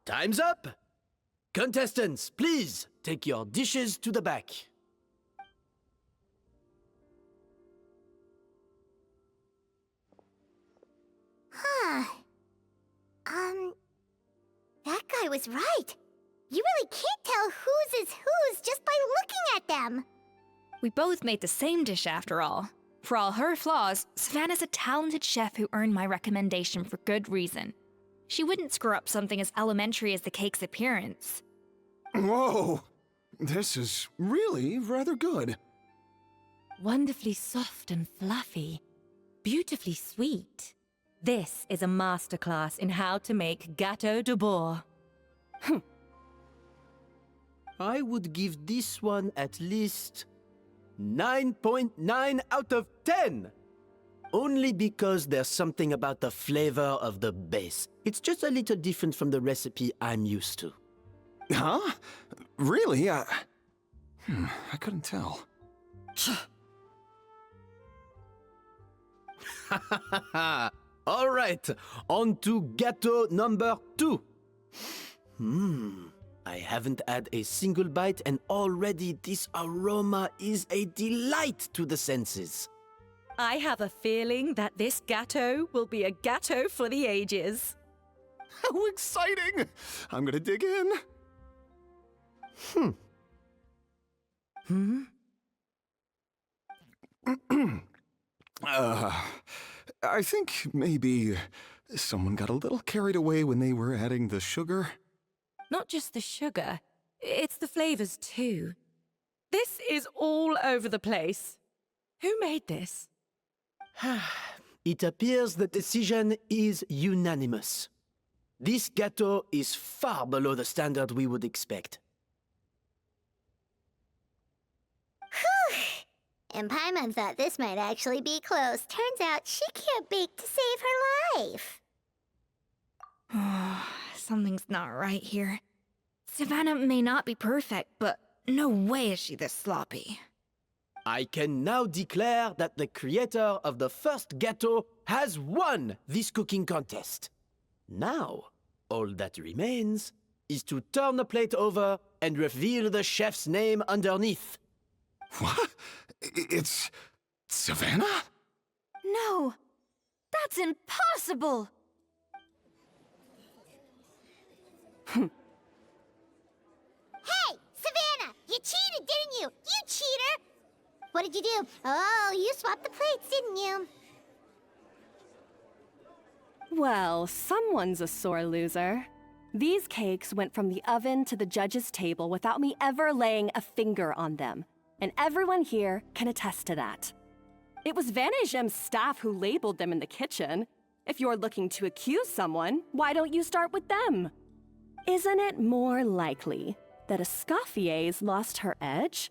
Time's up! Contestants, please take your dishes to the back. Huh. That guy was right. You really can't tell whose is whose just by looking at them. We both made the same dish after all. For all her flaws, Savannah's a talented chef who earned my recommendation for good reason. She wouldn't screw up something as elementary as the cake's appearance. Whoa! This is really rather good. Wonderfully soft and fluffy. Beautifully sweet. This is a masterclass in how to make Gâteau de Bourg. I would give this one at least 9.9 out of 10. Only because there's something about the flavor of the base. It's just a little different from the recipe I'm used to. Huh? Really? I couldn't tell. All right, on to gâteau number 2. I haven't had a single bite and already this aroma is a delight to the senses. I have a feeling that this gâteau will be a gâteau for the ages. How exciting! I'm gonna dig in. I think maybe someone got a little carried away when they were adding the sugar. Not just the sugar, it's the flavors too. This is all over the place. Who made this? It appears the decision is unanimous. This gâteau is far below the standard we would expect. Whew! And Paimon thought this might actually be close. Turns out she can't bake to save her life. Something's not right here. Savannah may not be perfect, but no way is she this sloppy. I can now declare that the creator of the first gâteau has won this cooking contest. Now, all that remains is to turn the plate over and reveal the chef's name underneath. What? It's Savannah? No! That's impossible! Hey, Savannah! You cheated, didn't you? You cheater! What did you do? Oh, you swapped the plates, didn't you? Well, someone's a sore loser. These cakes went from the oven to the judge's table without me ever laying a finger on them. And everyone here can attest to that. It was Vanejem's staff who labeled them in the kitchen. If you're looking to accuse someone, why don't you start with them? Isn't it more likely that Escoffier's lost her edge?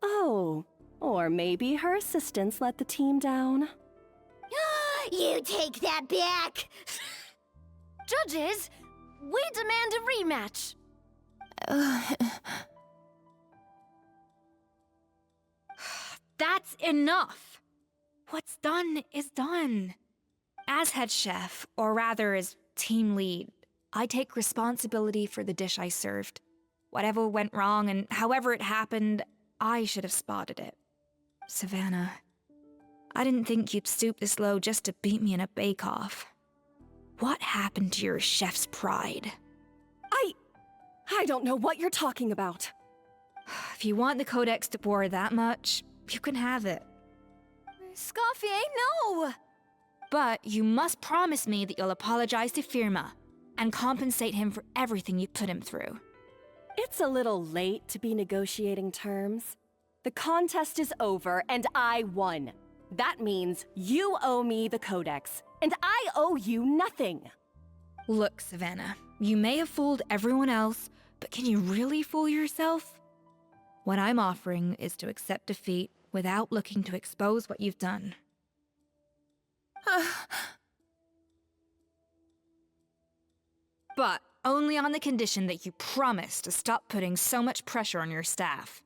Oh, or maybe her assistants let the team down. You take that back! Judges, we demand a rematch. That's enough! What's done is done. As head chef, or rather as team lead, I take responsibility for the dish I served. Whatever went wrong and however it happened, I should have spotted it. Savannah, I didn't think you'd stoop this low just to beat me in a bake-off. What happened to your chef's pride? I don't know what you're talking about. If you want the Codex de Boer that much, you can have it. Escoffier, no! But you must promise me that you'll apologize to Firma and compensate him for everything you put him through. It's a little late to be negotiating terms. The contest is over and I won. That means you owe me the Codex, and I owe you nothing. Look, Savannah, you may have fooled everyone else, but can you really fool yourself? What I'm offering is to accept defeat without looking to expose what you've done. But only on the condition that you promise to stop putting so much pressure on your staff.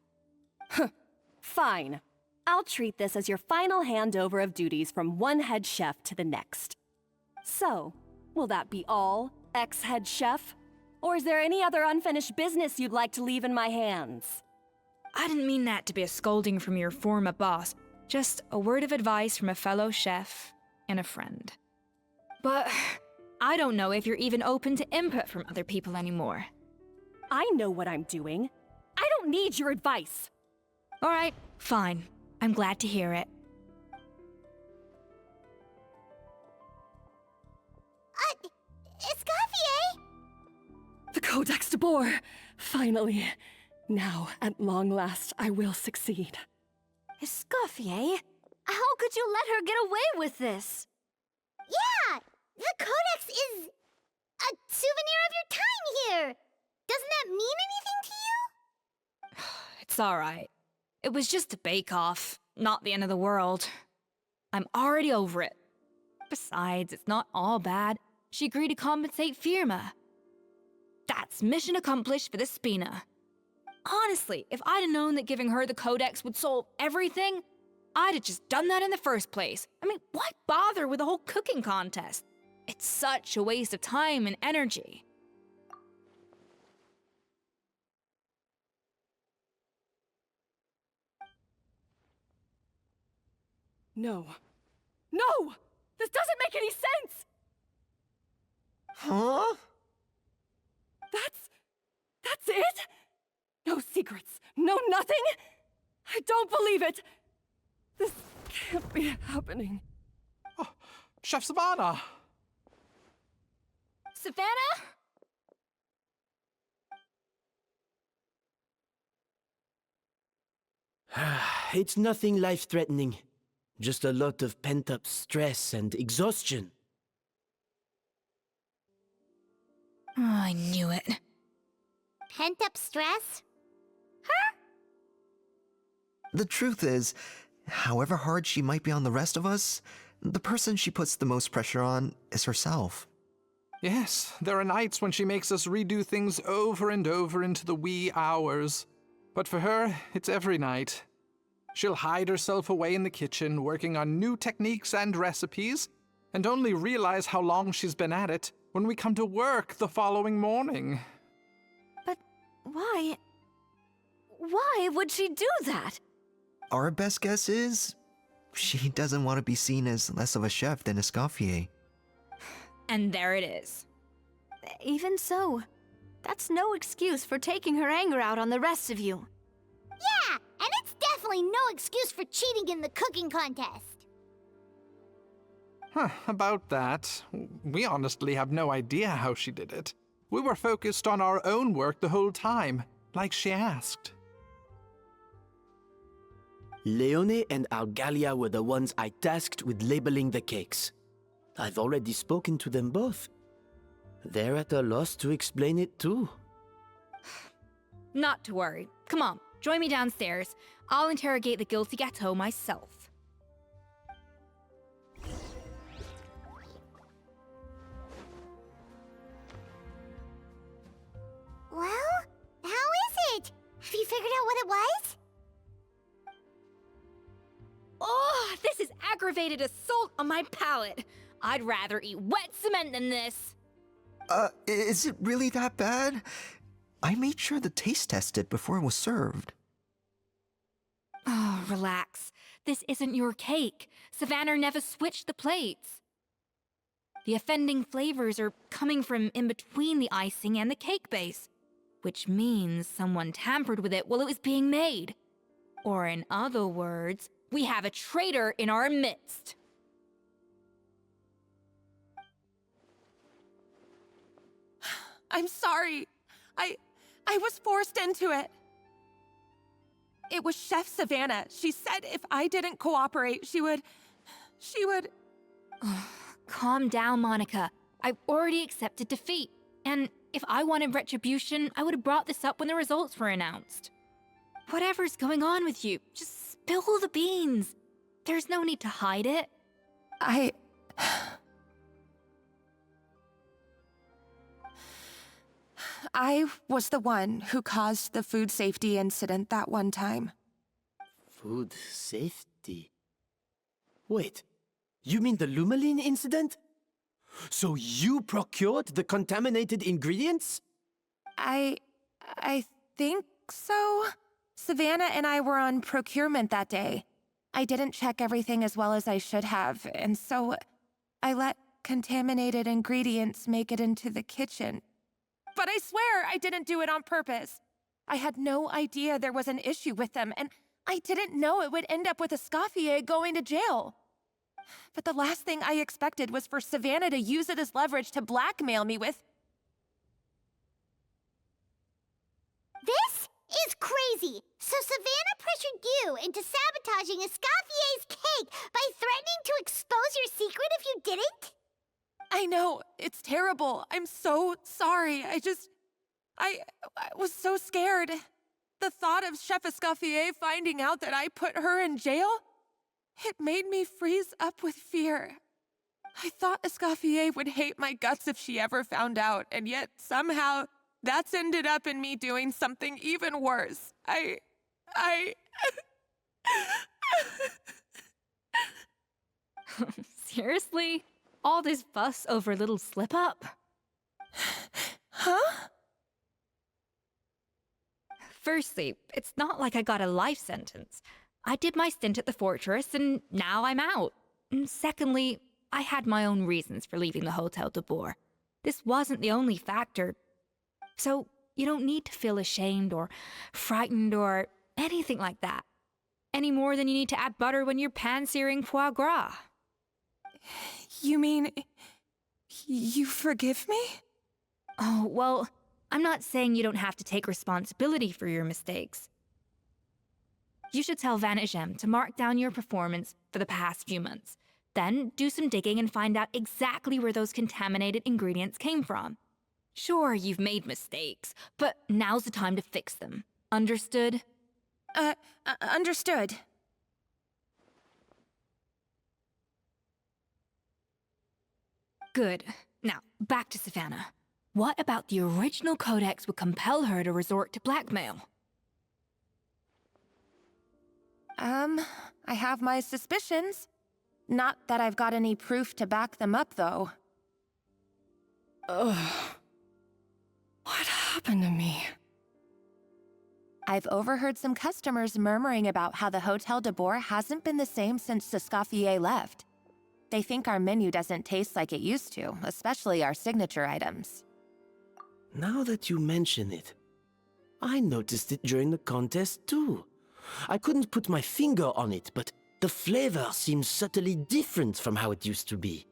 Fine. I'll treat this as your final handover of duties from one head chef to the next. So, will that be all, ex-head chef? Or is there any other unfinished business you'd like to leave in my hands? I didn't mean that to be a scolding from your former boss, just a word of advice from a fellow chef and a friend. But I don't know if you're even open to input from other people anymore. I know what I'm doing. I don't need your advice. All right, fine. I'm glad to hear it. Escoffier! The Codex de Boer! Finally. Now, at long last, I will succeed. Escoffier? How could you let her get away with this? Yeah! The Codex is a souvenir of your time here! Doesn't that mean anything to you? It's all right. It was just a bake-off, not the end of the world. I'm already over it. Besides, it's not all bad. She agreed to compensate Firma. That's mission accomplished for the Spina. Honestly, if I'd have known that giving her the Codex would solve everything, I'd have just done that in the first place. I mean, why bother with the whole cooking contest? It's such a waste of time and energy. No. No! This doesn't make any sense! Huh? That's it? No secrets, no nothing? I don't believe it! This can't be happening. Oh, Chef Savannah! Savannah? It's nothing life-threatening. Just a lot of pent-up stress and exhaustion. Oh, I knew it. Pent-up stress? The truth is, however hard she might be on the rest of us, the person she puts the most pressure on is herself. Yes, there are nights when she makes us redo things over and over into the wee hours. But for her, it's every night. She'll hide herself away in the kitchen, working on new techniques and recipes, and only realize how long she's been at it when we come to work the following morning. But why? Why would she do that? Our best guess is, she doesn't want to be seen as less of a chef than Escoffier. And there it is. Even so, that's no excuse for taking her anger out on the rest of you. Yeah, and it's definitely no excuse for cheating in the cooking contest. About that, we honestly have no idea how she did it. We were focused on our own work the whole time, like she asked. Leone and Algalia were the ones I tasked with labeling the cakes. I've already spoken to them both. They're at a loss to explain it too. Not to worry. Come on, join me downstairs. I'll interrogate the guilty gâteau myself. Well, how is it? Have you figured out what it was? Oh, this is aggravated assault on my palate. I'd rather eat wet cement than this. Is it really that bad? I made sure to taste test it before it was served. Oh, relax. This isn't your cake. Savannah never switched the plates. The offending flavors are coming from in between the icing and the cake base, which means someone tampered with it while it was being made. Or in other words, we have a traitor in our midst. I'm sorry. I was forced into it. It was Chef Savannah. She said if I didn't cooperate, she would... Calm down, Monica. I've already accepted defeat. And if I wanted retribution, I would have brought this up when the results were announced. Whatever's going on with you, just spill the beans. There's no need to hide it. I was the one who caused the food safety incident that one time. Food safety? Wait, you mean the Lumaline incident? So you procured the contaminated ingredients? I think so. Savannah and I were on procurement that day. I didn't check everything as well as I should have, and so I let contaminated ingredients make it into the kitchen. But I swear I didn't do it on purpose. I had no idea there was an issue with them, and I didn't know it would end up with Escoffier going to jail. But the last thing I expected was for Savannah to use it as leverage to blackmail me with... This is crazy! So Savannah pressured you into sabotaging Escoffier's cake by threatening to expose your secret if you didn't? I know, it's terrible. I'm so sorry. I was so scared. The thought of Chef Escoffier finding out that I put her in jail, it made me freeze up with fear. I thought Escoffier would hate my guts if she ever found out, and yet somehow that's ended up in me doing something even worse. Seriously? All this fuss over a little slip-up? Huh? Firstly, it's not like I got a life sentence. I did my stint at the fortress, and now I'm out. And secondly, I had my own reasons for leaving the Hotel de Boer. This wasn't the only factor. So you don't need to feel ashamed or frightened or anything like that. Any more than you need to add butter when you're pan-searing foie gras. You mean... you forgive me? Oh, well, I'm not saying you don't have to take responsibility for your mistakes. You should tell Vanagem to mark down your performance for the past few months. Then do some digging and find out exactly where those contaminated ingredients came from. Sure, you've made mistakes, but now's the time to fix them. Understood? Understood. Good. Now, back to Savannah. What about the original codex would compel her to resort to blackmail? I have my suspicions. Not that I've got any proof to back them up, though. Ugh. What happened to me? I've overheard some customers murmuring about how the Hotel de Boer hasn't been the same since Escoffier left. They think our menu doesn't taste like it used to, especially our signature items. Now that you mention it, I noticed it during the contest too. I couldn't put my finger on it, but the flavor seems subtly different from how it used to be.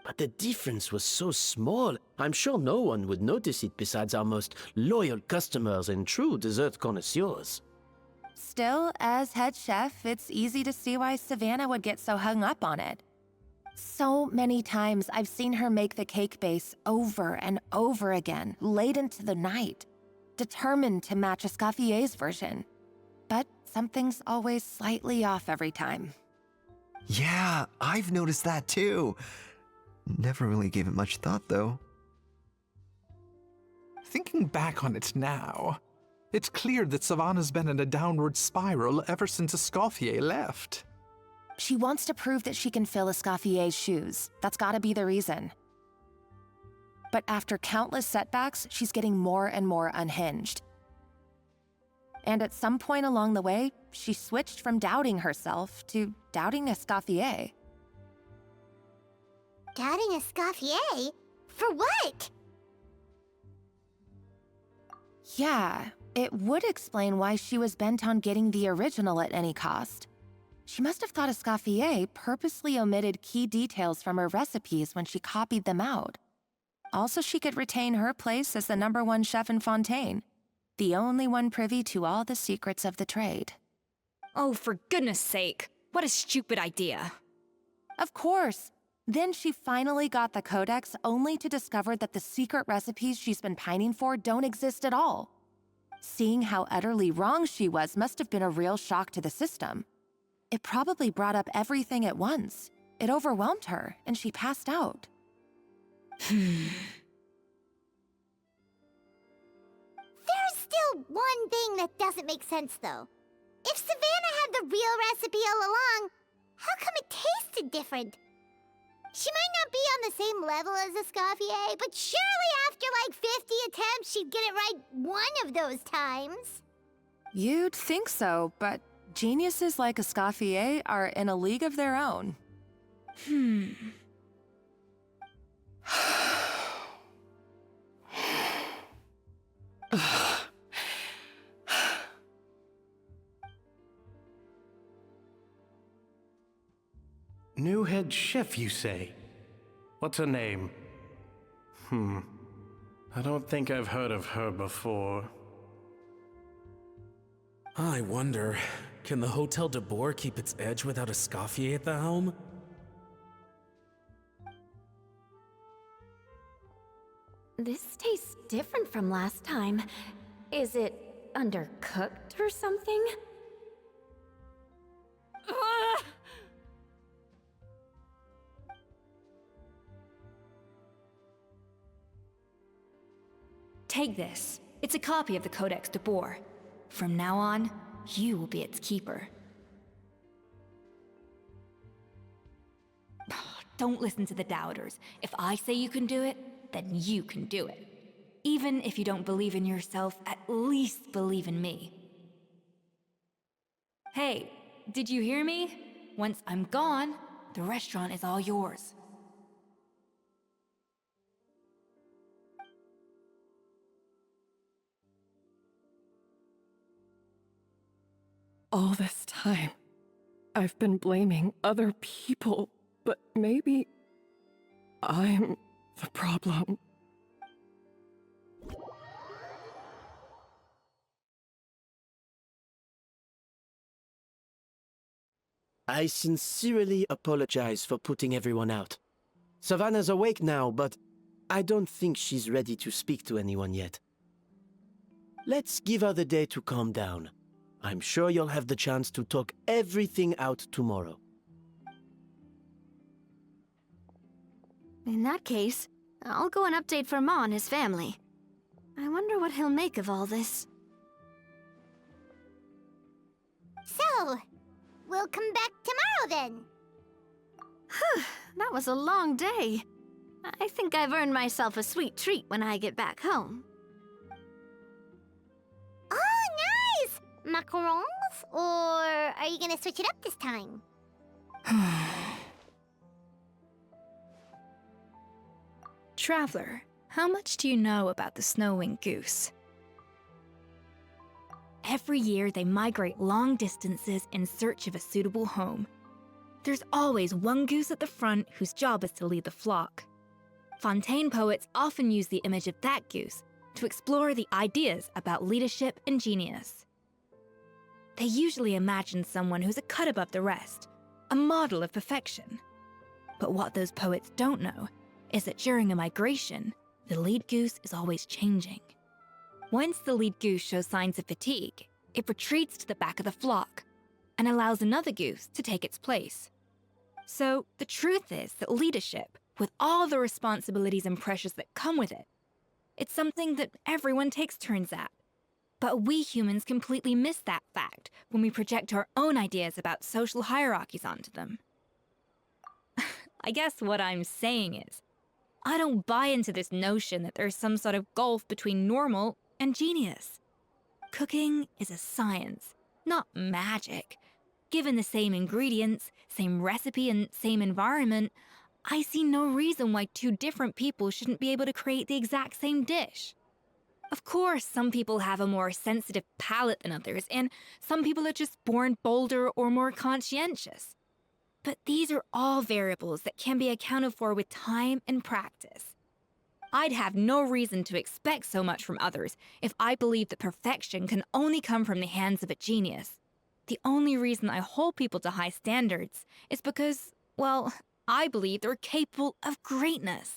But the difference was so small, I'm sure no one would notice it besides our most loyal customers and true dessert connoisseurs. Still, as head chef, it's easy to see why Savannah would get so hung up on it. So many times I've seen her make the cake base over and over again, late into the night, determined to match Escoffier's version. But something's always slightly off every time. Yeah, I've noticed that too. Never really gave it much thought, though. Thinking back on it now, it's clear that Savannah's been in a downward spiral ever since Escoffier left. She wants to prove that she can fill Escoffier's shoes. That's gotta be the reason. But after countless setbacks, she's getting more and more unhinged. And at some point along the way, she switched from doubting herself to doubting Escoffier. Doubting Escoffier? For what? Yeah, it would explain why she was bent on getting the original at any cost. She must have thought Escoffier purposely omitted key details from her recipes when she copied them out. Also, she could retain her place as the #1 chef in Fontaine, the only one privy to all the secrets of the trade. Oh, for goodness sake. What a stupid idea. Of course. Then she finally got the codex only to discover that the secret recipes she's been pining for don't exist at all. Seeing how utterly wrong she was must have been a real shock to the system. It probably brought up everything at once. It overwhelmed her, and she passed out. There's still one thing that doesn't make sense, though. If Savannah had the real recipe all along, how come it tasted different? She might not be on the same level as Escoffier, but surely after like 50 attempts, she'd get it right one of those times. You'd think so, but geniuses like Escoffier are in a league of their own. New head chef, you say? What's her name? I don't think I've heard of her before. I wonder, can the Hotel de Boer keep its edge without Escoffier at the helm? This tastes different from last time. Is it undercooked or something? Take this. It's a copy of the Codex de Boer. From now on, you will be its keeper. Don't listen to the doubters. If I say you can do it, then you can do it. Even if you don't believe in yourself, at least believe in me. Hey, did you hear me? Once I'm gone, the restaurant is all yours. All this time, I've been blaming other people, but maybe I'm the problem. I sincerely apologize for putting everyone out. Savannah's awake now, but I don't think she's ready to speak to anyone yet. Let's give her the day to calm down. I'm sure you'll have the chance to talk everything out tomorrow. In that case, I'll go and update Firma and his family. I wonder what he'll make of all this. So, we'll come back tomorrow then. That was a long day. I think I've earned myself a sweet treat when I get back home. Oh, nice! Macarons? Or are you gonna switch it up this time? Traveler, how much do you know about the snow-winged goose? Every year, they migrate long distances in search of a suitable home. There's always one goose at the front whose job is to lead the flock. Fontaine poets often use the image of that goose to explore the ideas about leadership and genius. They usually imagine someone who's a cut above the rest, a model of perfection. But what those poets don't know is that during a migration, the lead goose is always changing. Once the lead goose shows signs of fatigue, it retreats to the back of the flock and allows another goose to take its place. So the truth is that leadership, with all the responsibilities and pressures that come with it, it's something that everyone takes turns at. But we humans completely miss that fact when we project our own ideas about social hierarchies onto them. I guess what I'm saying is, I don't buy into this notion that there's some sort of gulf between normal and genius. Cooking is a science, not magic. Given the same ingredients, same recipe, and same environment, I see no reason why two different people shouldn't be able to create the exact same dish. Of course, some people have a more sensitive palate than others, and some people are just born bolder or more conscientious. But these are all variables that can be accounted for with time and practice. I'd have no reason to expect so much from others if I believed that perfection can only come from the hands of a genius. The only reason I hold people to high standards is because, well, I believe they're capable of greatness.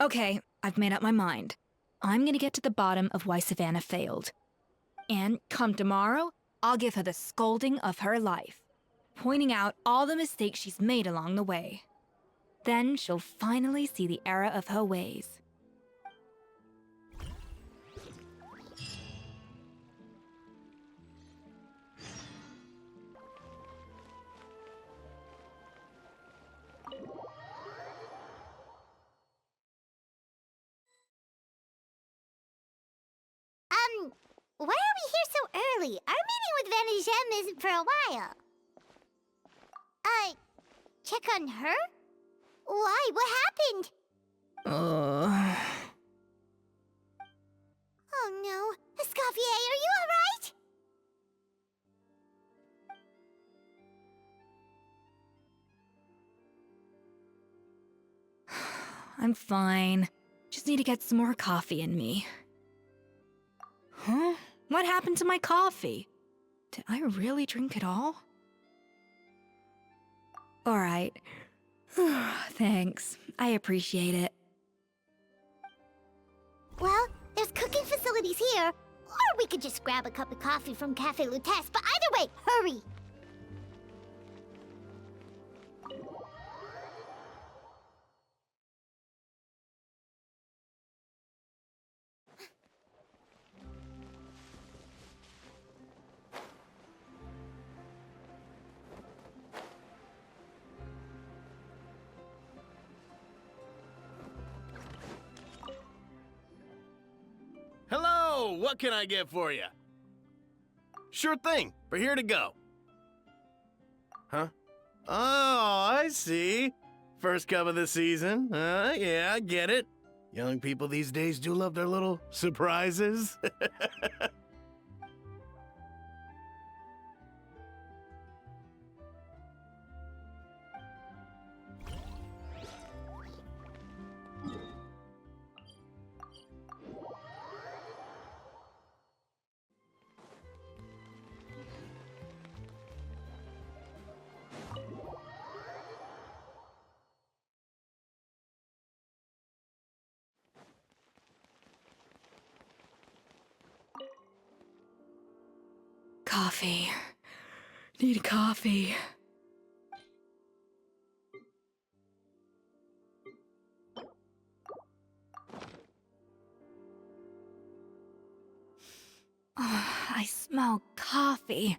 Okay, I've made up my mind. I'm gonna get to the bottom of why Savannah failed. And come tomorrow, I'll give her the scolding of her life, pointing out all the mistakes she's made along the way. Then she'll finally see the error of her ways. Why are we here so early? Our meeting with Vanagem isn't for a while. Check on her? Why? What happened? Oh no. Escoffier, are you alright? I'm fine. Just need to get some more coffee in me. Huh? What happened to my coffee? Did I really drink it all? All right. Thanks. I appreciate it. Well, there's cooking facilities here. Or we could just grab a cup of coffee from Cafe Lutece, but either way, hurry! Hello, what can I get for you? Sure thing, we're here to go. Huh? Oh, I see. First cup of the season. Yeah, I get it. Young people these days do love their little surprises. Coffee. Need coffee. I smell coffee.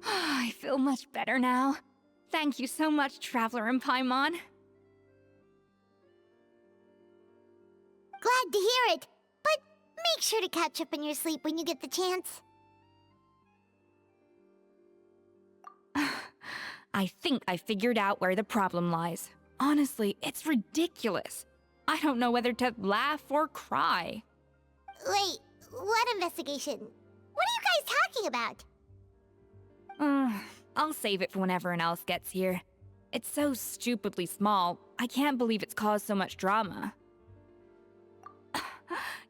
I feel much better now. Thank you so much, Traveler in Paimon. Glad to hear it, but make sure to catch up in your sleep when you get the chance. I think I figured out where the problem lies. Honestly, it's ridiculous. I don't know whether to laugh or cry. Wait, what investigation? What are you guys talking about? I'll save it for when everyone else gets here. It's so stupidly small, I can't believe it's caused so much drama.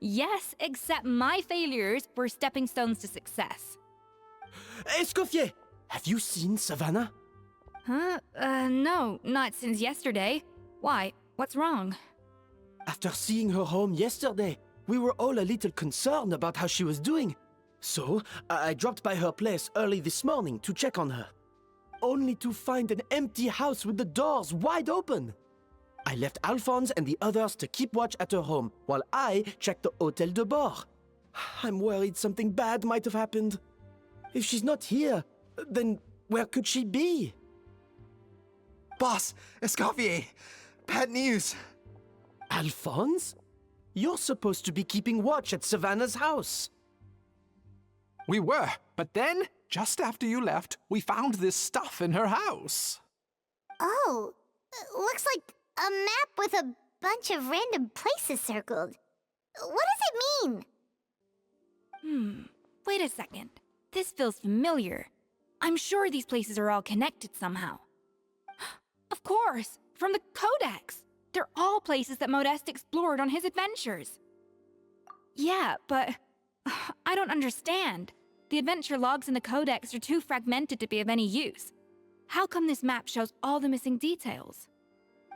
Yes, except my failures were stepping stones to success. Escoffier, have you seen Savannah? Huh? No, not since yesterday. Why? What's wrong? After seeing her home yesterday, we were all a little concerned about how she was doing. So, I dropped by her place early this morning to check on her. Only to find an empty house with the doors wide open. I left Alphonse and the others to keep watch at her home, while I checked the Hotel de Bord. I'm worried something bad might have happened. If she's not here, then where could she be? Boss, Escoffier, bad news. Alphonse? You're supposed to be keeping watch at Savannah's house. We were, but then, just after you left, we found this stuff in her house. Oh, looks like a map with a bunch of random places circled. What does it mean? Wait a second. This feels familiar. I'm sure these places are all connected somehow. Of course, from the Codex. They're all places that Modeste explored on his adventures. Yeah, but I don't understand. The adventure logs in the Codex are too fragmented to be of any use. How come this map shows all the missing details?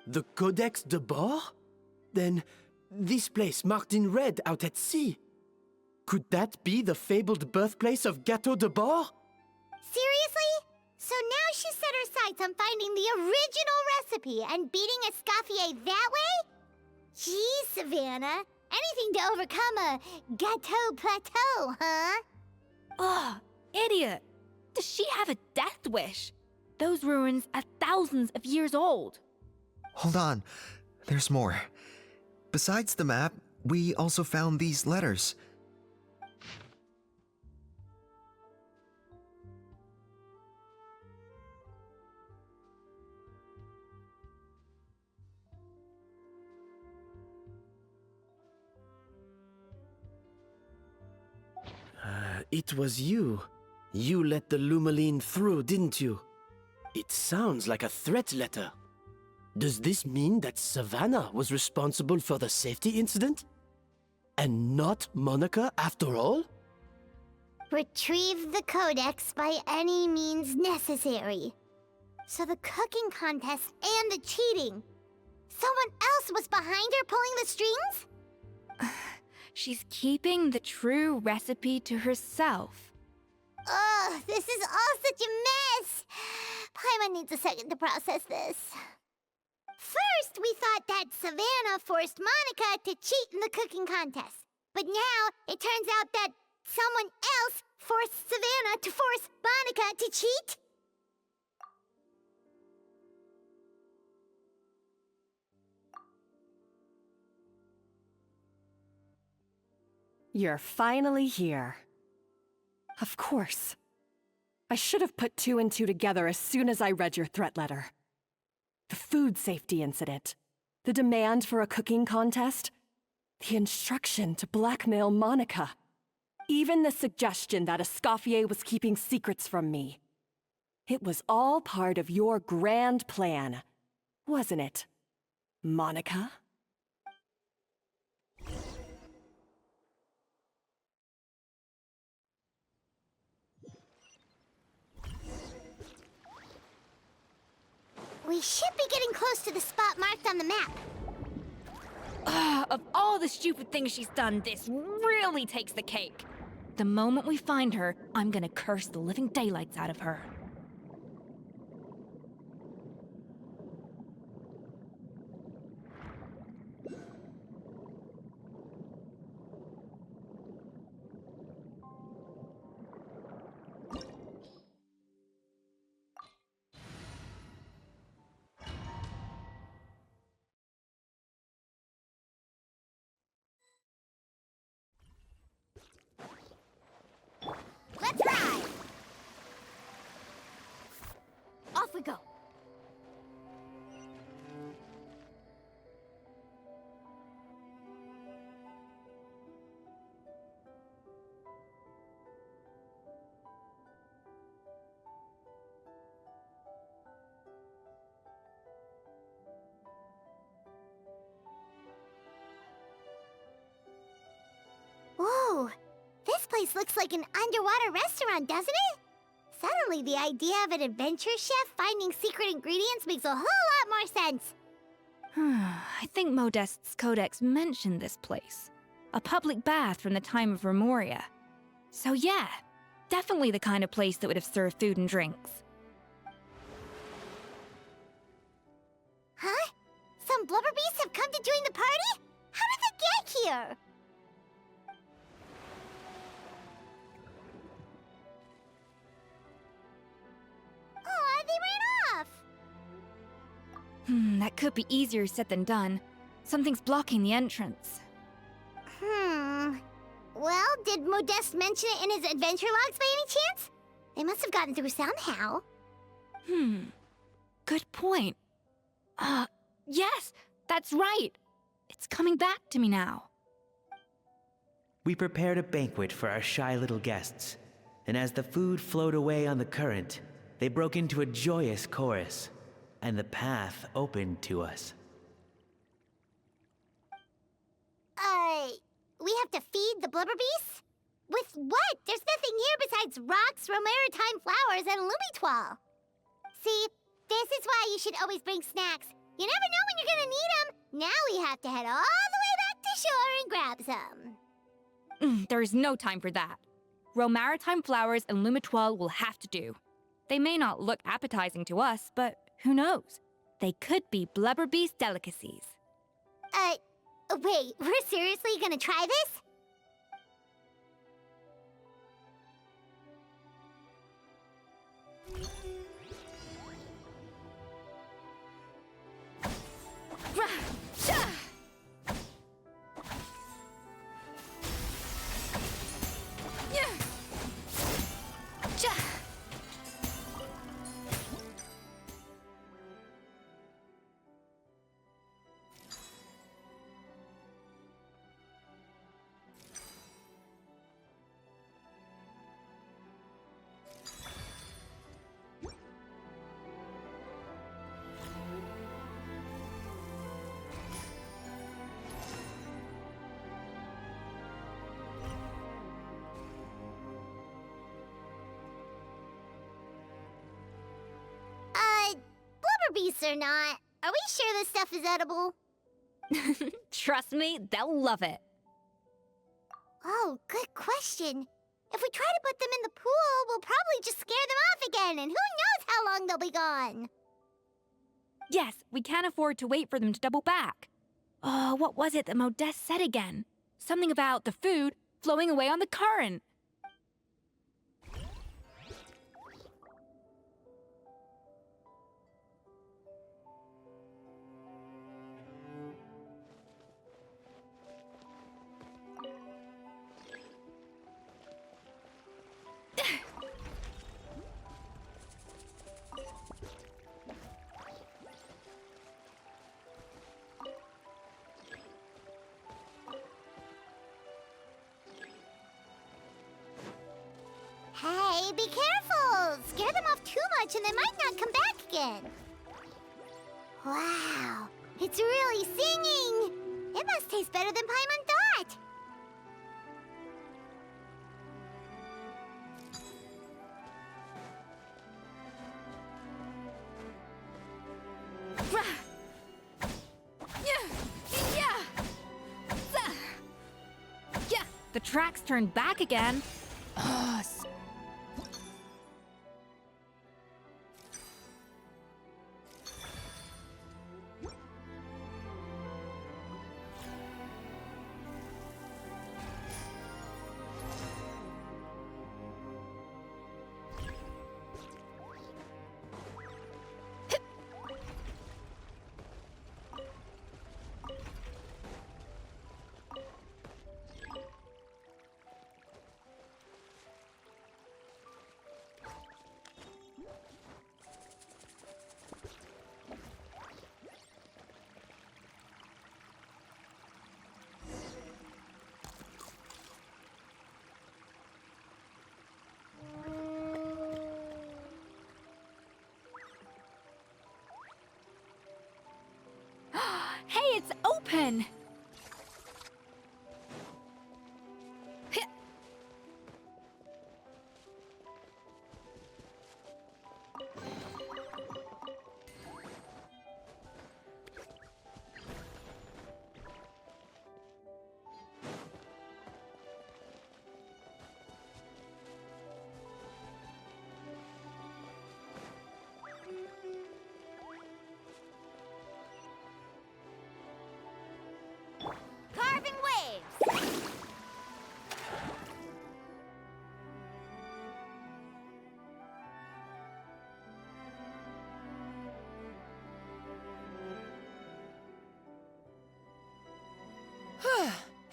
The Codex de Bord? Then, this place marked in red out at sea. Could that be the fabled birthplace of Gâteau de Bord? Seriously? So now she set her sights on finding the original recipe and beating Escoffier that way? Geez, Savannah. Anything to overcome a gâteau plateau, huh? Ugh, idiot. Does she have a death wish? Those ruins are thousands of years old. Hold on, there's more. Besides the map, we also found these letters. It was you. You let the Lumaline through, didn't you? It sounds like a threat letter. Does this mean that Savannah was responsible for the safety incident? And not Monica after all? Retrieve the Codex by any means necessary. So the cooking contest and the cheating. Someone else was behind her pulling the strings? She's keeping the true recipe to herself. Ugh, this is all such a mess. Paimon needs a second to process this. First, we thought that Savannah forced Monica to cheat in the cooking contest. But now, it turns out that someone else forced Savannah to force Monica to cheat? You're finally here. Of course. I should have put two and two together as soon as I read your threat letter. The food safety incident, the demand for a cooking contest, the instruction to blackmail Monica, even the suggestion that Escoffier was keeping secrets from me. It was all part of your grand plan, wasn't it, Monica? We should be getting close to the spot marked on the map. Of all the stupid things she's done, this really takes the cake. The moment we find her, I'm gonna curse the living daylights out of her. Let's ride! Off we go. Whoa! This place looks like an underwater restaurant, doesn't it? Suddenly, the idea of an adventure chef finding secret ingredients makes a whole lot more sense. I think Modeste's Codex mentioned this place. A public bath from the time of Remoria. So yeah, definitely the kind of place that would have served food and drinks. Huh? Some blubber beasts have come to join the party? How did they get here? Aw, they ran off! That could be easier said than done. Something's blocking the entrance. Well, did Modeste mention it in his adventure logs by any chance? They must have gotten through somehow. Good point. Yes, that's right. It's coming back to me now. We prepared a banquet for our shy little guests, and as the food flowed away on the current, they broke into a joyous chorus, and the path opened to us. We have to feed the blubber beasts? With what? There's nothing here besides rocks, romaritime flowers, and lumitoile. See, this is why you should always bring snacks. You never know when you're gonna need them. Now we have to head all the way back to shore and grab some. There is no time for that. Romaritime flowers and lumitoile will have to do. They may not look appetizing to us, but who knows? They could be blubber beast delicacies. Wait, we're seriously gonna try this? Beasts or not, are we sure this stuff is edible? Trust me, they'll love it. Oh, good question. If we try to put them in the pool, we'll probably just scare them off again, and who knows how long they'll be gone. Yes, we can't afford to wait for them to double back. What was it that Modeste said again? Something about the food flowing away on the current. Hey, be careful! Scare them off too much and they might not come back again. Wow, it's really singing! It must taste better than Paimon thought! Yeah, the tracks turned back again.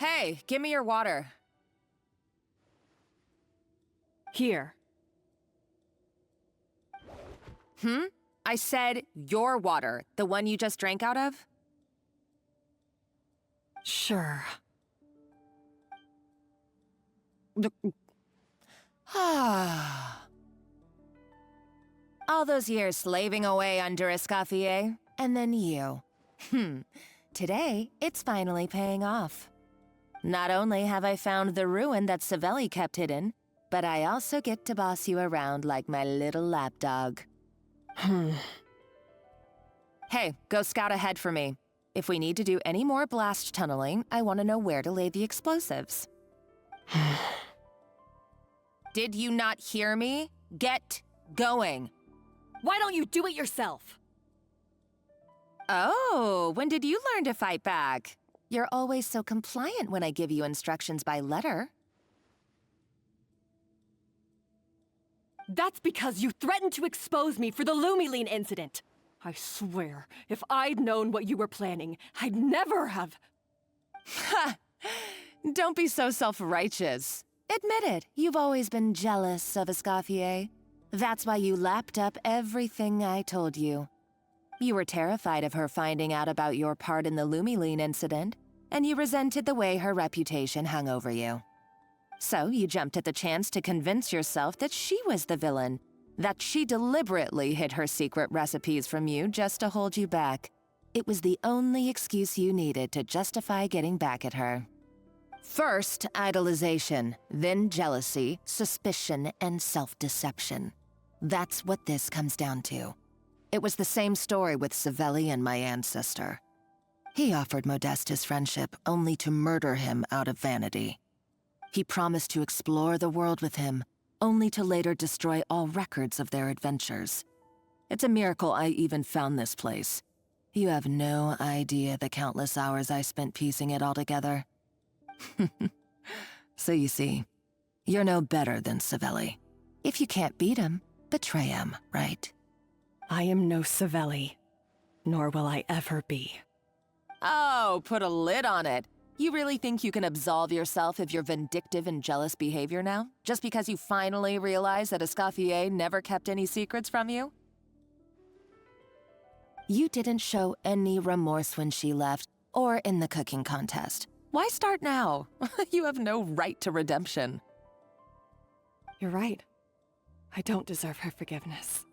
Hey, give me your water. Here. I said your water, the one you just drank out of? Sure. All those years slaving away under Escoffier, and then you. Today, it's finally paying off. Not only have I found the ruin that Savelli kept hidden, but I also get to boss you around like my little lapdog. Hey, go scout ahead for me. If we need to do any more blast tunneling, I want to know where to lay the explosives. Did you not hear me? Get going. Why don't you do it yourself? Oh, when did you learn to fight back? You're always so compliant when I give you instructions by letter. That's because you threatened to expose me for the Lumiline incident. I swear, if I'd known what you were planning, I'd never have... Ha! Don't be so self-righteous. Admit it, you've always been jealous of Escoffier. That's why you lapped up everything I told you. You were terrified of her finding out about your part in the Lumiline incident, and you resented the way her reputation hung over you. So you jumped at the chance to convince yourself that she was the villain, that she deliberately hid her secret recipes from you just to hold you back. It was the only excuse you needed to justify getting back at her. First, idolization, then jealousy, suspicion, and self-deception. That's what this comes down to. It was the same story with Savelli and my ancestor. He offered Modeste his friendship only to murder him out of vanity. He promised to explore the world with him, only to later destroy all records of their adventures. It's a miracle I even found this place. You have no idea the countless hours I spent piecing it all together. So you see, you're no better than Savelli. If you can't beat him, betray him, right? I am no Savelli, nor will I ever be. Oh, put a lid on it. You really think you can absolve yourself of your vindictive and jealous behavior now? Just because you finally realize that Escoffier never kept any secrets from you? You didn't show any remorse when she left, or in the cooking contest. Why start now? You have no right to redemption. You're right. I don't deserve her forgiveness.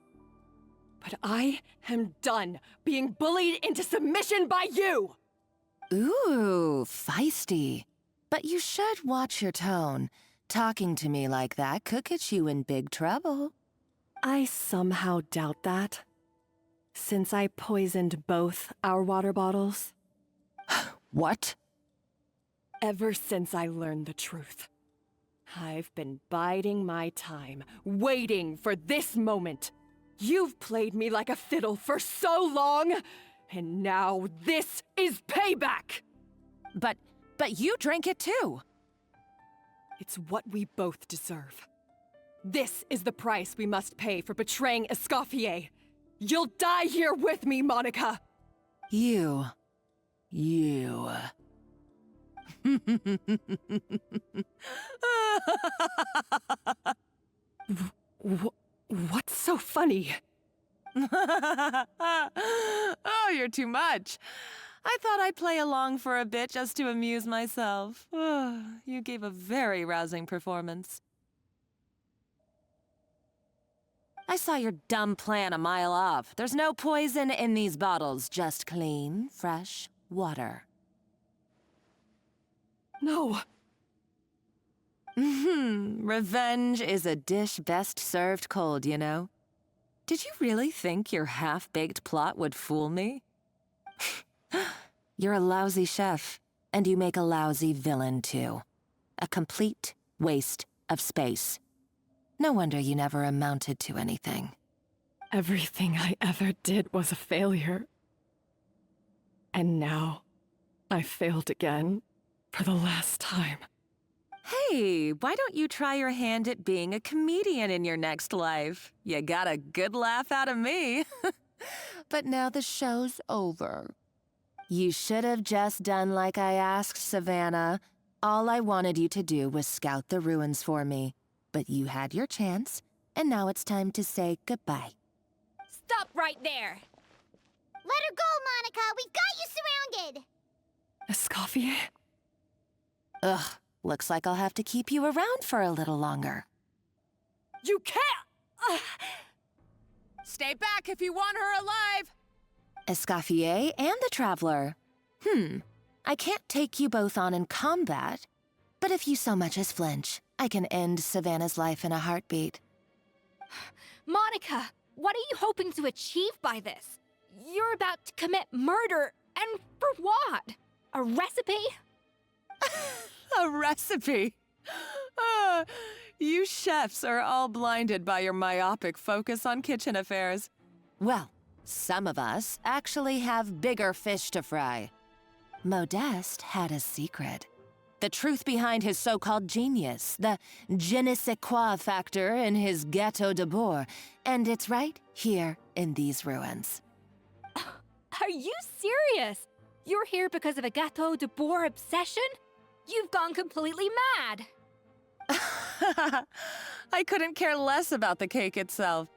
But I am done being bullied into submission by you! Ooh, feisty. But you should watch your tone. Talking to me like that could get you in big trouble. I somehow doubt that, since I poisoned both our water bottles. What? Ever since I learned the truth, I've been biding my time, waiting for this moment. You've played me like a fiddle for so long, and now this is payback! But you drank it too! It's what we both deserve. This is the price we must pay for betraying Escoffier. You'll die here with me, Monica! You. What's so funny? Oh, you're too much. I thought I'd play along for a bit just to amuse myself. You gave a very rousing performance. I saw your dumb plan a mile off. There's no poison in these bottles, just clean, fresh water. No. Revenge is a dish best served cold, you know? Did you really think your half-baked plot would fool me? You're a lousy chef, and you make a lousy villain, too. A complete waste of space. No wonder you never amounted to anything. Everything I ever did was a failure. And now, I failed again, for the last time. Hey, why don't you try your hand at being a comedian in your next life? You got a good laugh out of me. But now the show's over. You should have just done like I asked, Savannah. All I wanted you to do was scout the ruins for me, but you had your chance, and now it's time to say goodbye. Stop right there! Let her go, Monica! We've got you surrounded! Escoffier? Ugh, looks like I'll have to keep you around for a little longer. You can't! Stay back if you want her alive! Escoffier and the Traveler. I can't take you both on in combat, but if you so much as flinch, I can end Savannah's life in a heartbeat. Monica, what are you hoping to achieve by this? You're about to commit murder, and for what? A recipe? A recipe? You chefs are all blinded by your myopic focus on kitchen affairs. Well, some of us actually have bigger fish to fry. Modeste had a secret. The truth behind his so-called genius, the je ne sais quoi factor in his Gâteau de Bourg, and it's right here in these ruins. Are you serious? You're here because of a Gâteau de Bourg obsession? You've gone completely mad! I couldn't care less about the cake itself.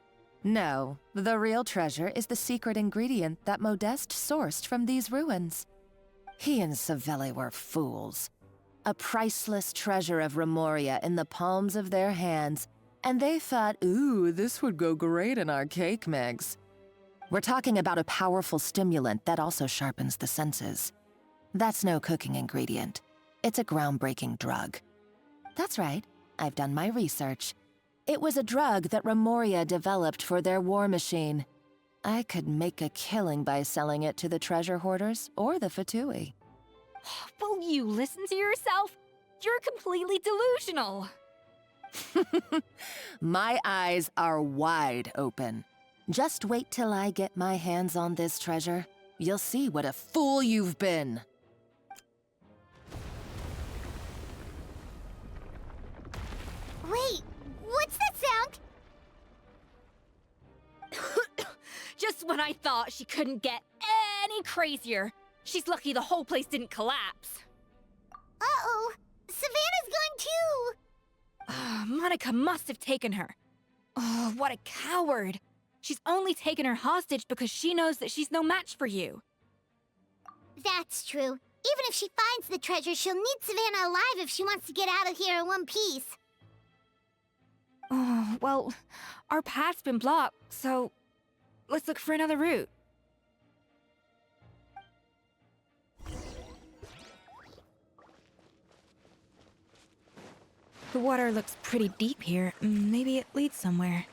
No, the real treasure is the secret ingredient that Modeste sourced from these ruins. He and Savelli were fools. A priceless treasure of Remoria in the palms of their hands, and they thought, ooh, this would go great in our cake mix. We're talking about a powerful stimulant that also sharpens the senses. That's no cooking ingredient. It's a groundbreaking drug. That's right, I've done my research. It was a drug that Remoria developed for their war machine. I could make a killing by selling it to the treasure hoarders or the Fatui. Will you listen to yourself? You're completely delusional. My eyes are wide open. Just wait till I get my hands on this treasure. You'll see what a fool you've been. Wait, what's that sound? Just when I thought she couldn't get any crazier. She's lucky the whole place didn't collapse. Uh-oh, Savannah's gone too! Monica must have taken her. Oh, what a coward. She's only taken her hostage because she knows that she's no match for you. That's true. Even if she finds the treasure, she'll need Savannah alive if she wants to get out of here in one piece. Oh, well, our path's been blocked, so let's look for another route. The water looks pretty deep here. Maybe it leads somewhere.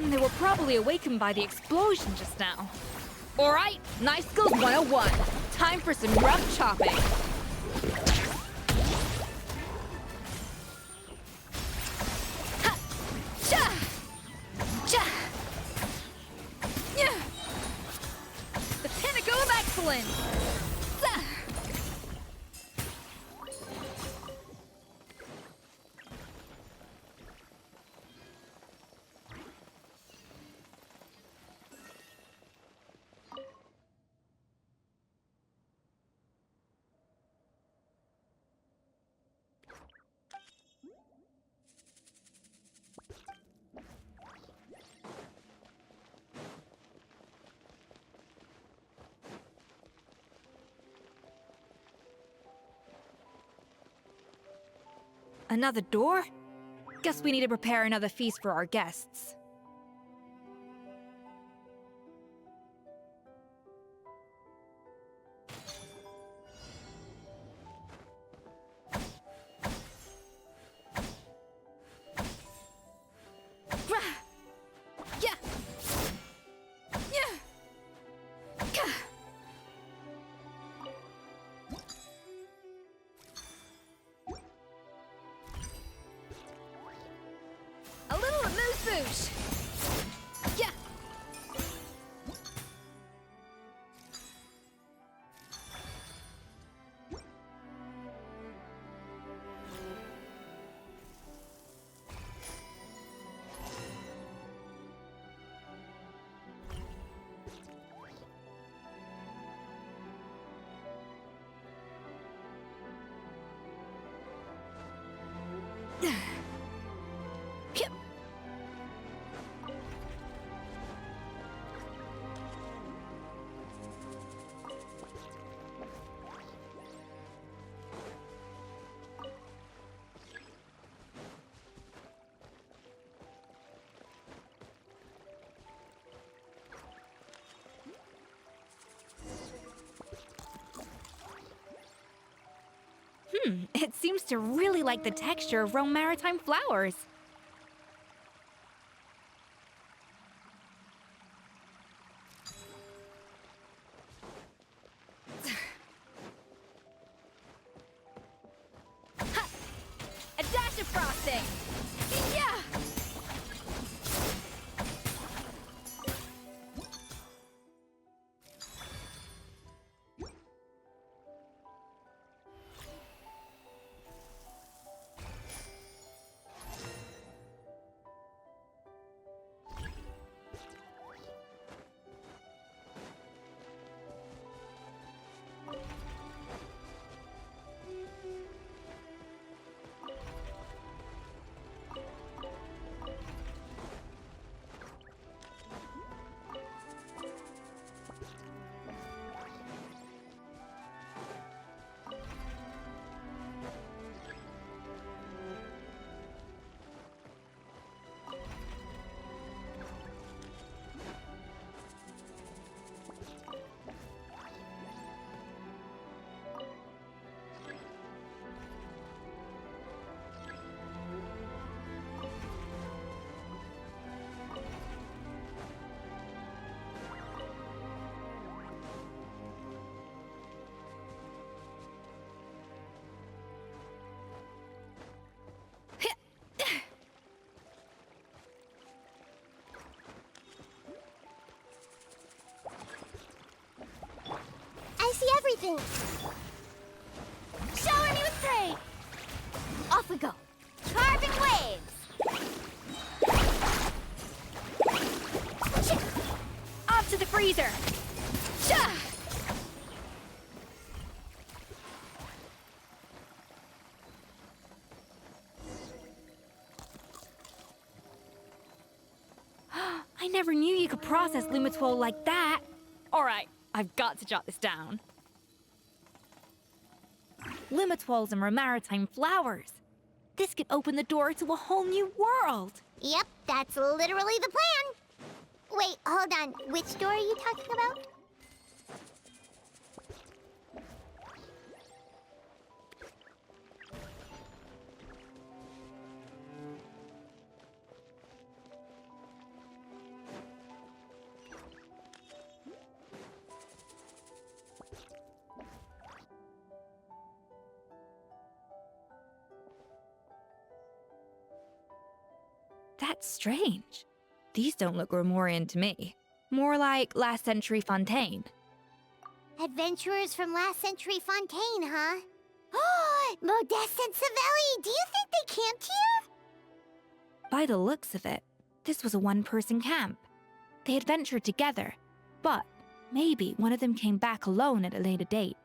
They were probably awakened by the explosion just now. Alright, Knife Skills 101. Time for some rough chopping. Ha! Cha! Cha! Yeah! The pinnacle of excellence! Za! Another door? Guess we need to prepare another feast for our guests. It seems to really like the texture of Rome maritime flowers. Ha! A dash of frosting! Yeah! I see everything. Shower me with praise! Off we go. Carving waves! Off to the freezer! Shah! I never knew you could process Lumitwol like that. All right, I've got to jot this down. Lumitwols and maritime flowers. This could open the door to a whole new world. Yep, that's literally the plan. Wait, hold on. Which door are you talking about? That's strange. These don't look Romorian to me. More like last century Fontaine. Adventurers from last century Fontaine, huh? Oh, Modeste and Savelli, do you think they camped here? By the looks of it, this was a one-person camp. They adventured together, but maybe one of them came back alone at a later date.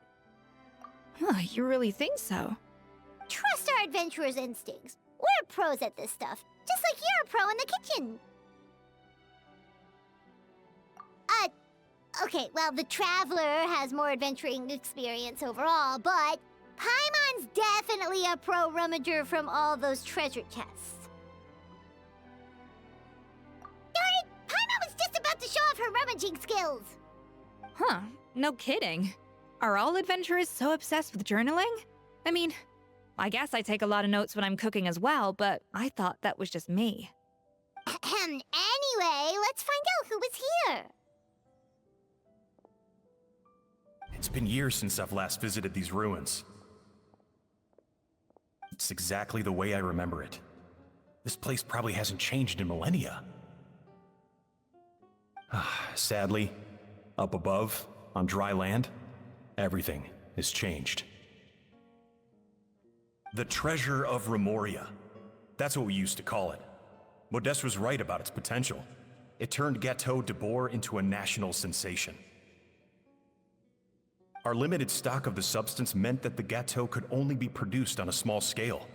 Huh, you really think so? Trust our adventurers' instincts. We're pros at this stuff, just like you're a pro in the kitchen. Okay, well, the Traveler has more adventuring experience overall, but Paimon's definitely a pro rummager from all those treasure chests. Darn it! Paimon was just about to show off her rummaging skills. Huh, no kidding. Are all adventurers so obsessed with journaling? I mean, I guess I take a lot of notes when I'm cooking as well, but I thought that was just me. Anyway, let's find out who was here. It's been years since I've last visited these ruins. It's exactly the way I remember it. This place probably hasn't changed in millennia. Sadly, up above, on dry land, everything has changed. The treasure of Remoria. That's what we used to call it. Modeste was right about its potential. It turned Gâteau de Bourg into a national sensation. Our limited stock of the substance meant that the gâteau could only be produced on a small scale.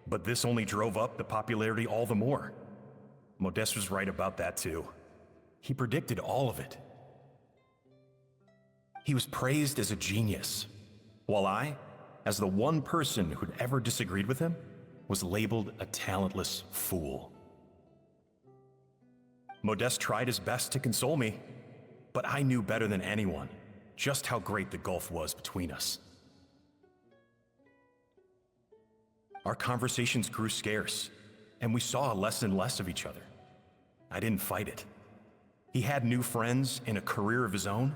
But this only drove up the popularity all the more. Modeste was right about that too. He predicted all of it. He was praised as a genius, while I, as the one person who'd ever disagreed with him, was labeled a talentless fool. Modeste tried his best to console me, but I knew better than anyone just how great the gulf was between us. Our conversations grew scarce, and we saw less and less of each other. I didn't fight it. He had new friends and a career of his own.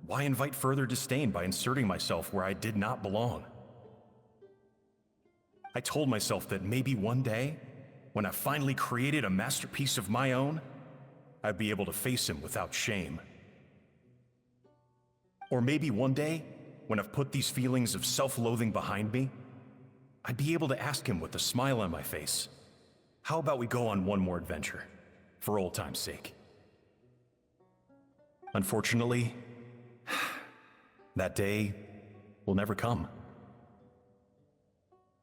Why invite further disdain by inserting myself where I did not belong? I told myself that maybe one day, when I finally created a masterpiece of my own, I'd be able to face him without shame. Or maybe one day, when I've put these feelings of self-loathing behind me, I'd be able to ask him with a smile on my face, how about we go on one more adventure, for old time's sake? Unfortunately, that day will never come.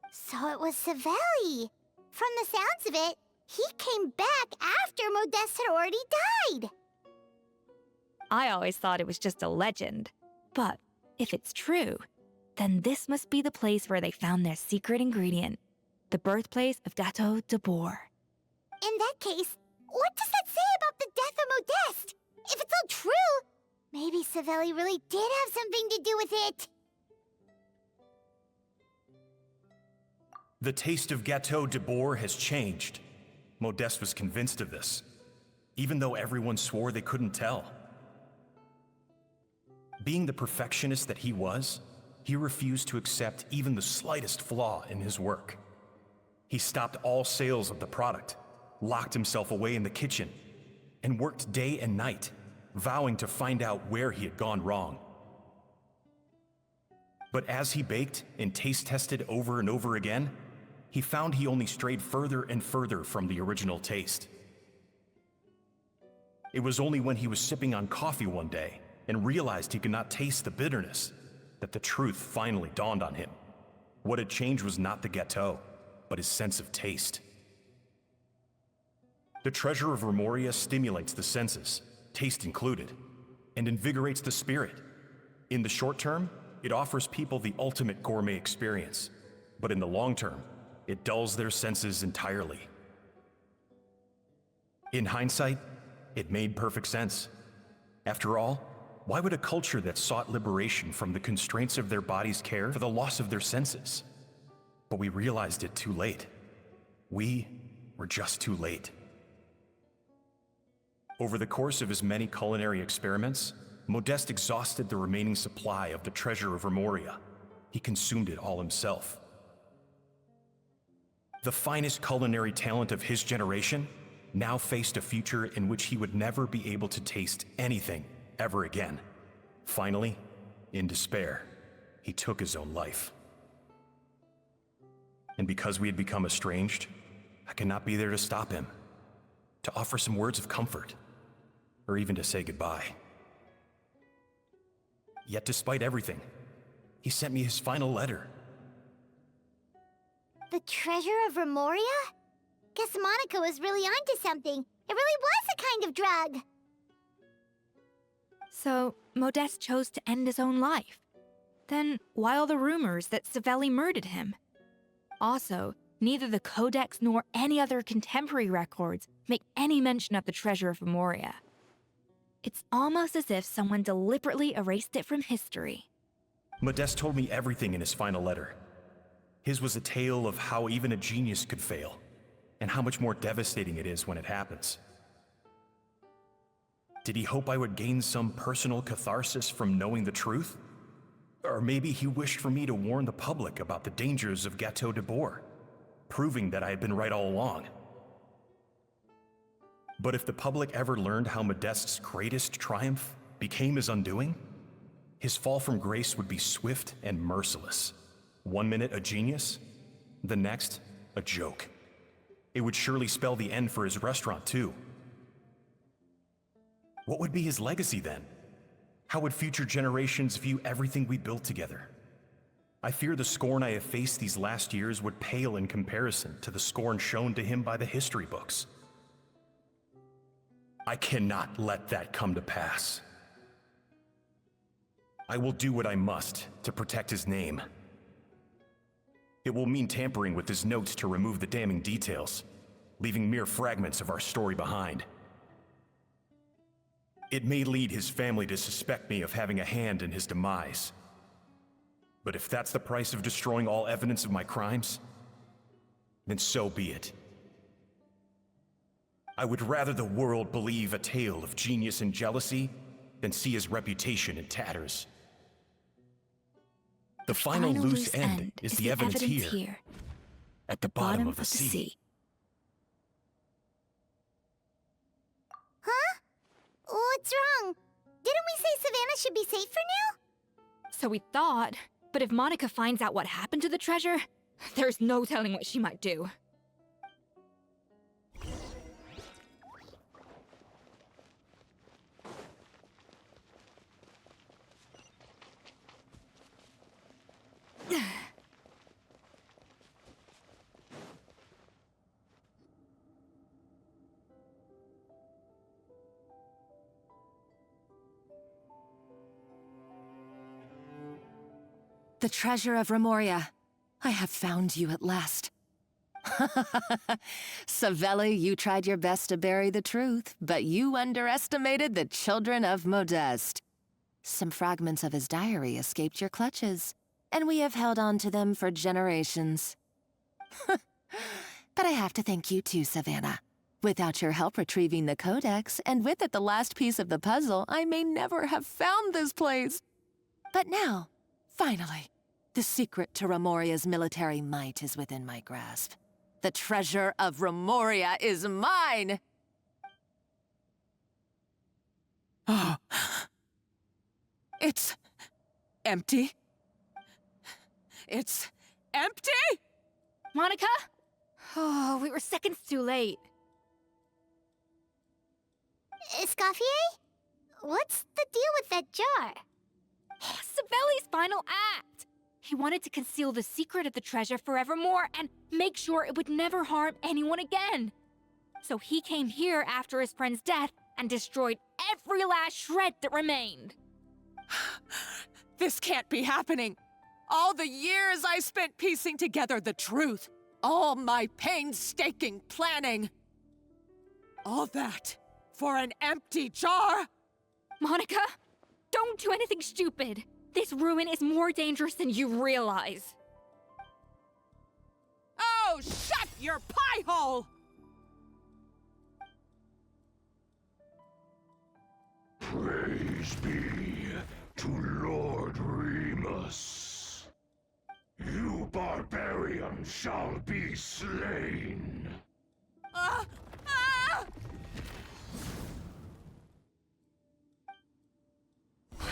So it was Savelli. From the sounds of it, he came back after Modeste had already died. I always thought it was just a legend. But if it's true, then this must be the place where they found their secret ingredient, the birthplace of Gateau de Boer. In that case, what does that say about the death of Modeste? If it's all true, maybe Savelli really did have something to do with it. The taste of Gateau de Boer has changed. Modeste was convinced of this, even though everyone swore they couldn't tell. Being the perfectionist that he was, he refused to accept even the slightest flaw in his work. He stopped all sales of the product, locked himself away in the kitchen, and worked day and night, vowing to find out where he had gone wrong. But as he baked and taste tested over and over again, he found he only strayed further and further from the original taste. It was only when he was sipping on coffee one day and realized he could not taste the bitterness that the truth finally dawned on him. What had changed was not the gâteau, but his sense of taste. The treasure of Remoria stimulates the senses, taste included, and invigorates the spirit. In the short term, it offers people the ultimate gourmet experience, but in the long term, it dulls their senses entirely. In hindsight, it made perfect sense. After all, why would a culture that sought liberation from the constraints of their bodies care for the loss of their senses? But we realized it too late. We were just too late. Over the course of his many culinary experiments, Modeste exhausted the remaining supply of the treasure of Remoria. He consumed it all himself. The finest culinary talent of his generation now faced a future in which he would never be able to taste anything ever again. Finally, in despair, he took his own life. And because we had become estranged, I could not be there to stop him, to offer some words of comfort, or even to say goodbye. Yet despite everything, he sent me his final letter. The treasure of Remoria? Guess Monica was really onto something. It really was a kind of drug. So, Modeste chose to end his own life. Then, why all the rumors that Savelli murdered him? Also, neither the Codex nor any other contemporary records make any mention of the treasure of Remoria. It's almost as if someone deliberately erased it from history. Modeste told me everything in his final letter. His was a tale of how even a genius could fail, and how much more devastating it is when it happens. Did he hope I would gain some personal catharsis from knowing the truth? Or maybe he wished for me to warn the public about the dangers of Gateau de Boer, proving that I had been right all along. But if the public ever learned how Modeste's greatest triumph became his undoing, his fall from grace would be swift and merciless. 1 minute a genius, the next a joke. It would surely spell the end for his restaurant too. What would be his legacy then? How would future generations view everything we built together? I fear the scorn I have faced these last years would pale in comparison to the scorn shown to him by the history books. I cannot let that come to pass. I will do what I must to protect his name. It will mean tampering with his notes to remove the damning details, leaving mere fragments of our story behind. It may lead his family to suspect me of having a hand in his demise. But if that's the price of destroying all evidence of my crimes, then so be it. I would rather the world believe a tale of genius and jealousy than see his reputation in tatters. The final loose end is the evidence here, at the bottom of the sea. Huh? What's wrong? Didn't we say Savannah should be safe for now? So we thought, but if Monica finds out what happened to the treasure, there's no telling what she might do. The treasure of Remoria. I have found you at last. Savelli, you tried your best to bury the truth, but you underestimated the children of Modeste. Some fragments of his diary escaped your clutches, and we have held on to them for generations. But I have to thank you too, Savannah. Without your help retrieving the codex, and with it the last piece of the puzzle, I may never have found this place. But now, finally, the secret to Remoria's military might is within my grasp. The treasure of Remoria is mine! Oh. It's empty. It's empty? Monica? Oh, we were seconds too late. Escoffier? What's the deal with that jar? Savelli's final act! He wanted to conceal the secret of the treasure forevermore and make sure it would never harm anyone again. So he came here after his friend's death and destroyed every last shred that remained. This can't be happening. All the years I spent piecing together the truth. All my painstaking planning. All that for an empty jar? Monica, don't do anything stupid. This ruin is more dangerous than you realize. Oh, shut your pie hole! Praise be to Lord Remus. You barbarian shall be slain.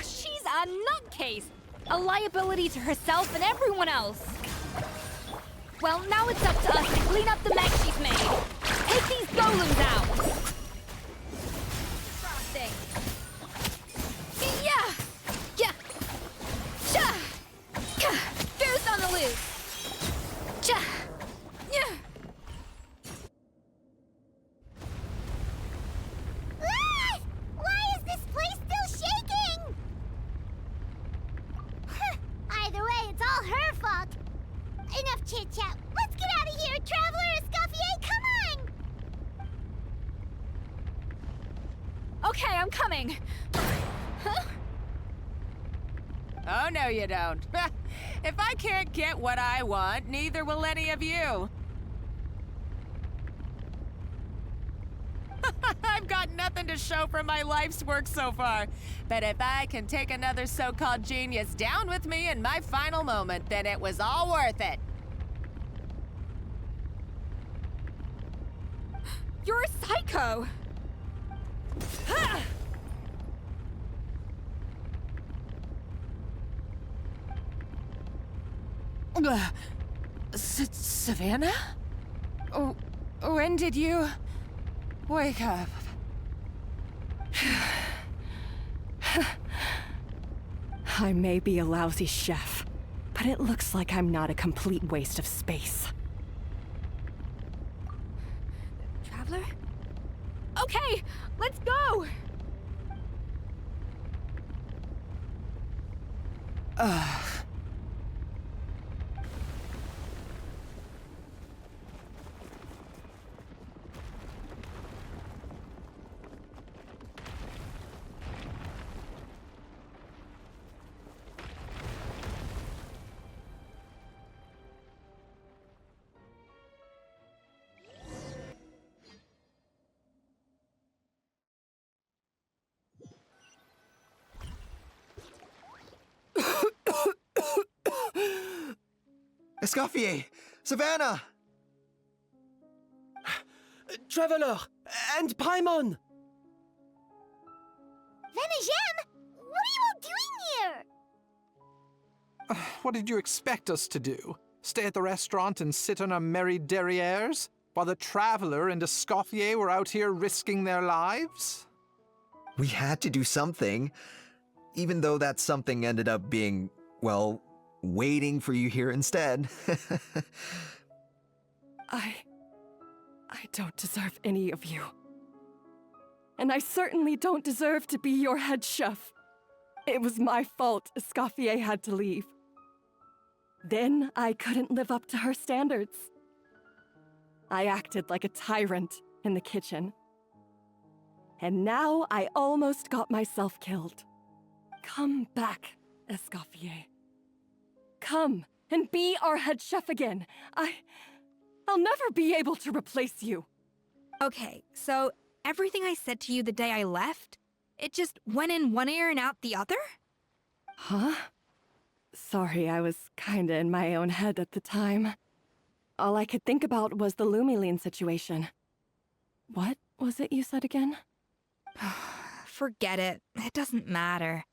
She's a nutcase! A liability to herself and everyone else. Well, now it's up to us to clean up the mess she's made. Take these golems out! Frosting. Yeah! Yeah! Cha! Goose on the loose! Cha! Yeah! Why is this place still shaking? Either way, it's all her fault. Enough chit-chat. Let's get out of here, Traveler Escoffier, come on! Okay, I'm coming. Huh? Oh, no you don't. If I can't get what I want, neither will any of you. I've got nothing to show for my life's work so far. But if I can take another so-called genius down with me in my final moment, then it was all worth it. You're a psycho! Savannah? Oh, when did you wake up? I may be a lousy chef, But it looks like I'm not a complete waste of space. Traveler? Okay, let's go! Escoffier! Savannah! Traveler! And Paimon! Venejem, what are you all doing here? What did you expect us to do? Stay at the restaurant and sit on our merry derrieres? While the Traveler and Escoffier were out here risking their lives? We had to do something. Even though that something ended up being, well, waiting for you here instead. I don't deserve any of you. And I certainly don't deserve to be your head chef. It was my fault Escoffier had to leave. Then I couldn't live up to her standards. I acted like a tyrant in the kitchen. And now I almost got myself killed. Come back, Escoffier. Come and be our head chef again. I'll never be able to replace you. Okay, so everything I said to you the day I left, it just went in one ear and out the other? Huh? Sorry, I was kinda in my own head at the time. All I could think about was the Lumiline situation. What was it you said again? Forget it. It doesn't matter.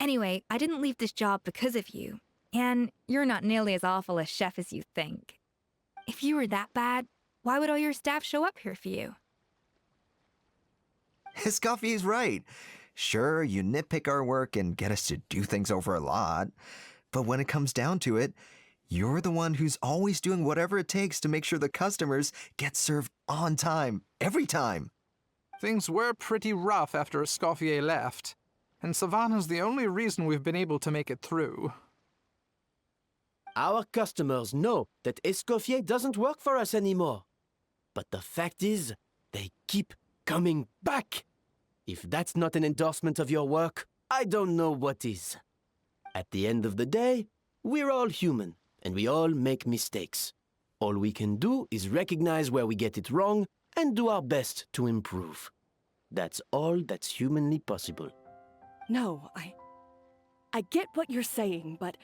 Anyway, I didn't leave this job because of you. And you're not nearly as awful a chef as you think. If you were that bad, why would all your staff show up here for you? Escoffier's right. Sure, you nitpick our work and get us to do things over a lot. But when it comes down to it, you're the one who's always doing whatever it takes to make sure the customers get served on time, every time. Things were pretty rough after Escoffier left. And Savannah's the only reason we've been able to make it through. Our customers know that Escoffier doesn't work for us anymore. But the fact is, they keep coming back. If that's not an endorsement of your work, I don't know what is. At the end of the day, we're all human, and we all make mistakes. All we can do is recognize where we get it wrong and do our best to improve. That's all that's humanly possible. No, I get what you're saying, but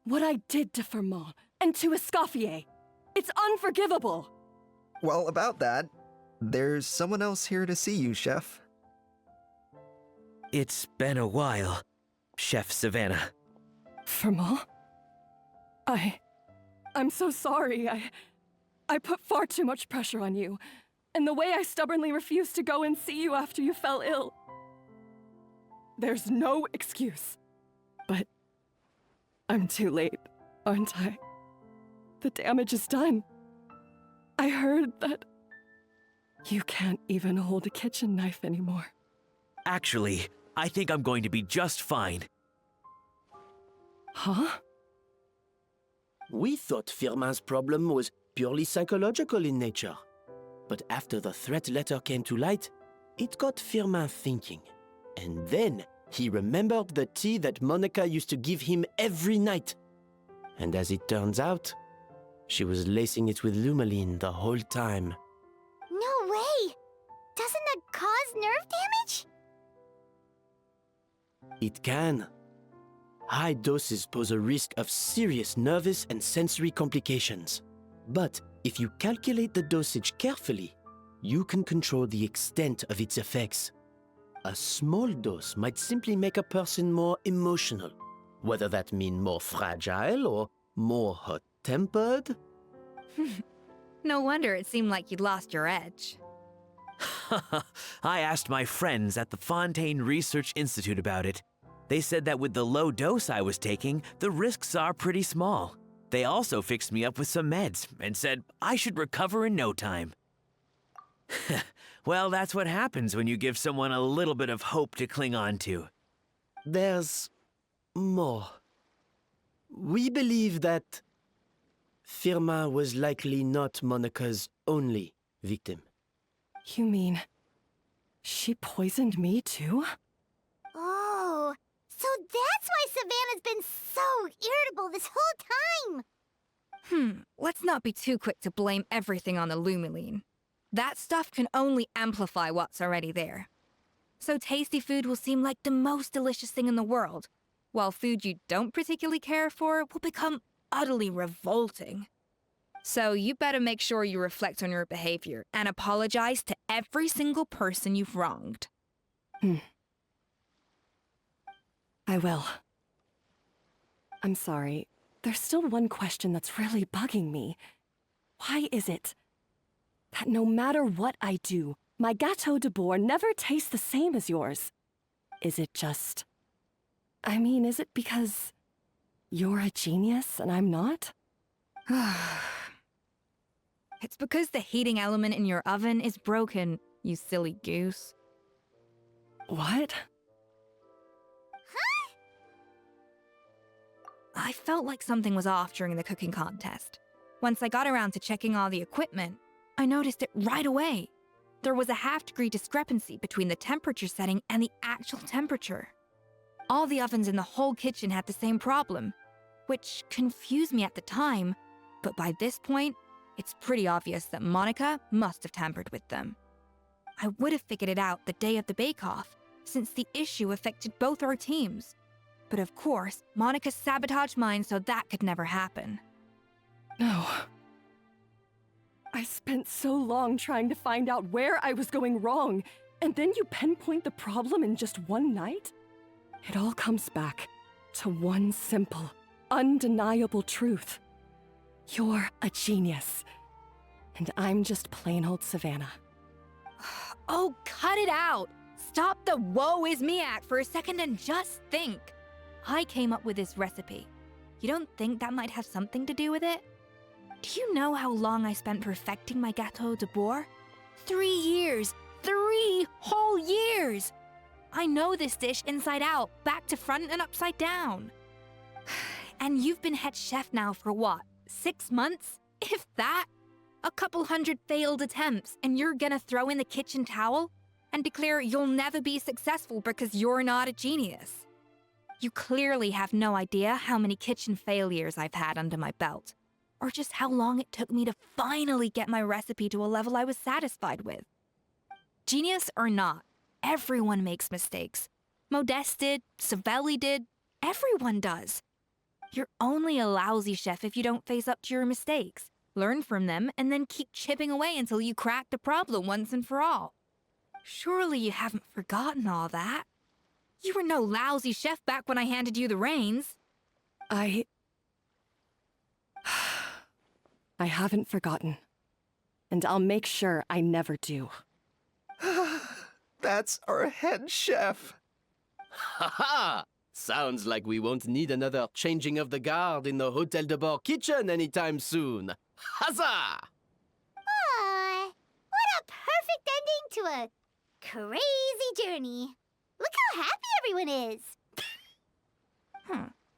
what I did to Firmin and to Escoffier, it's unforgivable. Well, about that, there's someone else here to see you, Chef. It's been a while, Chef Savannah. Firmin? I'm so sorry. I put far too much pressure on you. And the way I stubbornly refused to go and see you after you fell ill. There's no excuse. But I'm too late, aren't I? The damage is done. I heard that you can't even hold a kitchen knife anymore. Actually, I think I'm going to be just fine. Huh? We thought Firmin's problem was purely psychological in nature. But after the threat letter came to light, it got Firmin thinking. And then he remembered the tea that Monica used to give him every night. And as it turns out, she was lacing it with Lumiline the whole time. No way! Doesn't that cause nerve damage? It can. High doses pose a risk of serious nervous and sensory complications. But if you calculate the dosage carefully, you can control the extent of its effects. A small dose might simply make a person more emotional, whether that mean more fragile or more hot-tempered. No wonder it seemed like you'd lost your edge. I asked my friends at the Fontaine Research Institute about it. They said that with the low dose I was taking, the risks are pretty small. They also fixed me up with some meds and said I should recover in no time. Well, that's what happens when you give someone a little bit of hope to cling on to. There's more. We believe that Firma was likely not Monica's only victim. You mean she poisoned me too? Oh, so that's why Savannah's been so irritable this whole time! Let's not be too quick to blame everything on the Lumiline. That stuff can only amplify what's already there. So tasty food will seem like the most delicious thing in the world, while food you don't particularly care for will become utterly revolting. So you better make sure you reflect on your behavior and apologize to every single person you've wronged. I will. I'm sorry. There's still one question that's really bugging me. Why is it that no matter what I do, my Gâteau de Bourg never tastes the same as yours? Is it just... is it because you're a genius and I'm not? It's because the heating element in your oven is broken, you silly goose. What? I felt like something was off during the cooking contest. Once I got around to checking all the equipment, I noticed it right away. There was a half-degree discrepancy between the temperature setting and the actual temperature. All the ovens in the whole kitchen had the same problem, which confused me at the time, but by this point, it's pretty obvious that Monica must have tampered with them. I would have figured it out the day of the bake-off, since the issue affected both our teams. But of course, Monica sabotaged mine so that could never happen. No. I spent so long trying to find out where I was going wrong, and then you pinpoint the problem in just one night? It all comes back to one simple, undeniable truth. You're a genius, and I'm just plain old Savannah. Oh, cut it out! Stop the woe is me act for a second and just think. I came up with this recipe. You don't think that might have something to do with it? Do you know how long I spent perfecting my Gâteau de Bourg? 3 years! 3 whole years! I know this dish inside out, back to front and upside down. And you've been head chef now for what, 6 months? If that? A couple hundred failed attempts, and you're gonna throw in the kitchen towel and declare you'll never be successful because you're not a genius. You clearly have no idea how many kitchen failures I've had under my belt, or just how long it took me to finally get my recipe to a level I was satisfied with. Genius or not, everyone makes mistakes. Modeste did, Savelli did, everyone does. You're only a lousy chef if you don't face up to your mistakes, learn from them, and then keep chipping away until you crack the problem once and for all. Surely you haven't forgotten all that. You were no lousy chef back when I handed you the reins. I haven't forgotten. And I'll make sure I never do. That's our head chef. Ha ha! Sounds like we won't need another changing of the guard in the Hôtel de Bord kitchen anytime soon. Huzzah! Aw, what a perfect ending to a crazy journey. Look how happy everyone is.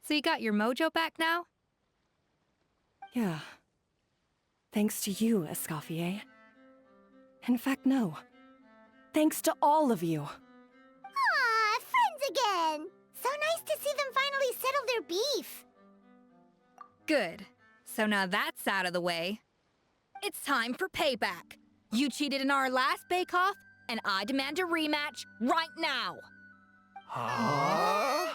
So you got your mojo back now? Yeah. Thanks to you, Escoffier. In fact, no. Thanks to all of you. Aw, friends again. So nice to see them finally settle their beef. Good. So now that's out of the way. It's time for payback. You cheated in our last bake-off, and I demand a rematch right now. Huh?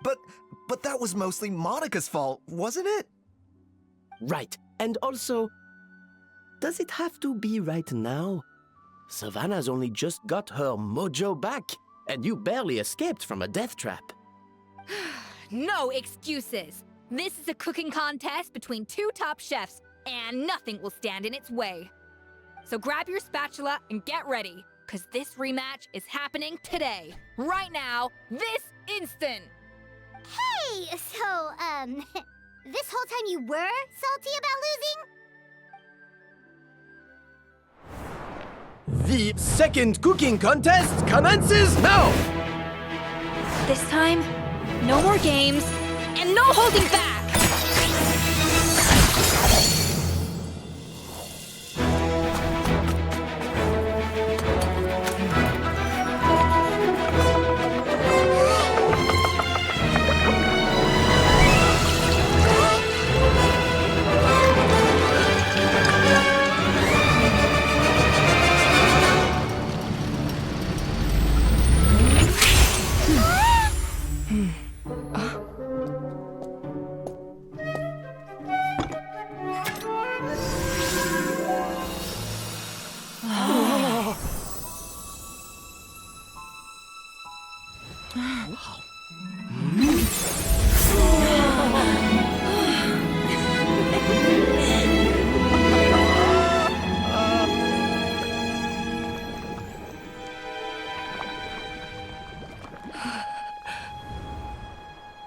But that was mostly Monica's fault, wasn't it? Right. And also, does it have to be right now? Savannah's only just got her mojo back, and you barely escaped from a death trap. No excuses. This is a cooking contest between 2 top chefs, and nothing will stand in its way. So grab your spatula and get ready, 'cause this rematch is happening today. Right now, this instant! Hey, so, this whole time you were salty about losing? The second cooking contest commences now! This time, no more games, and no holding back!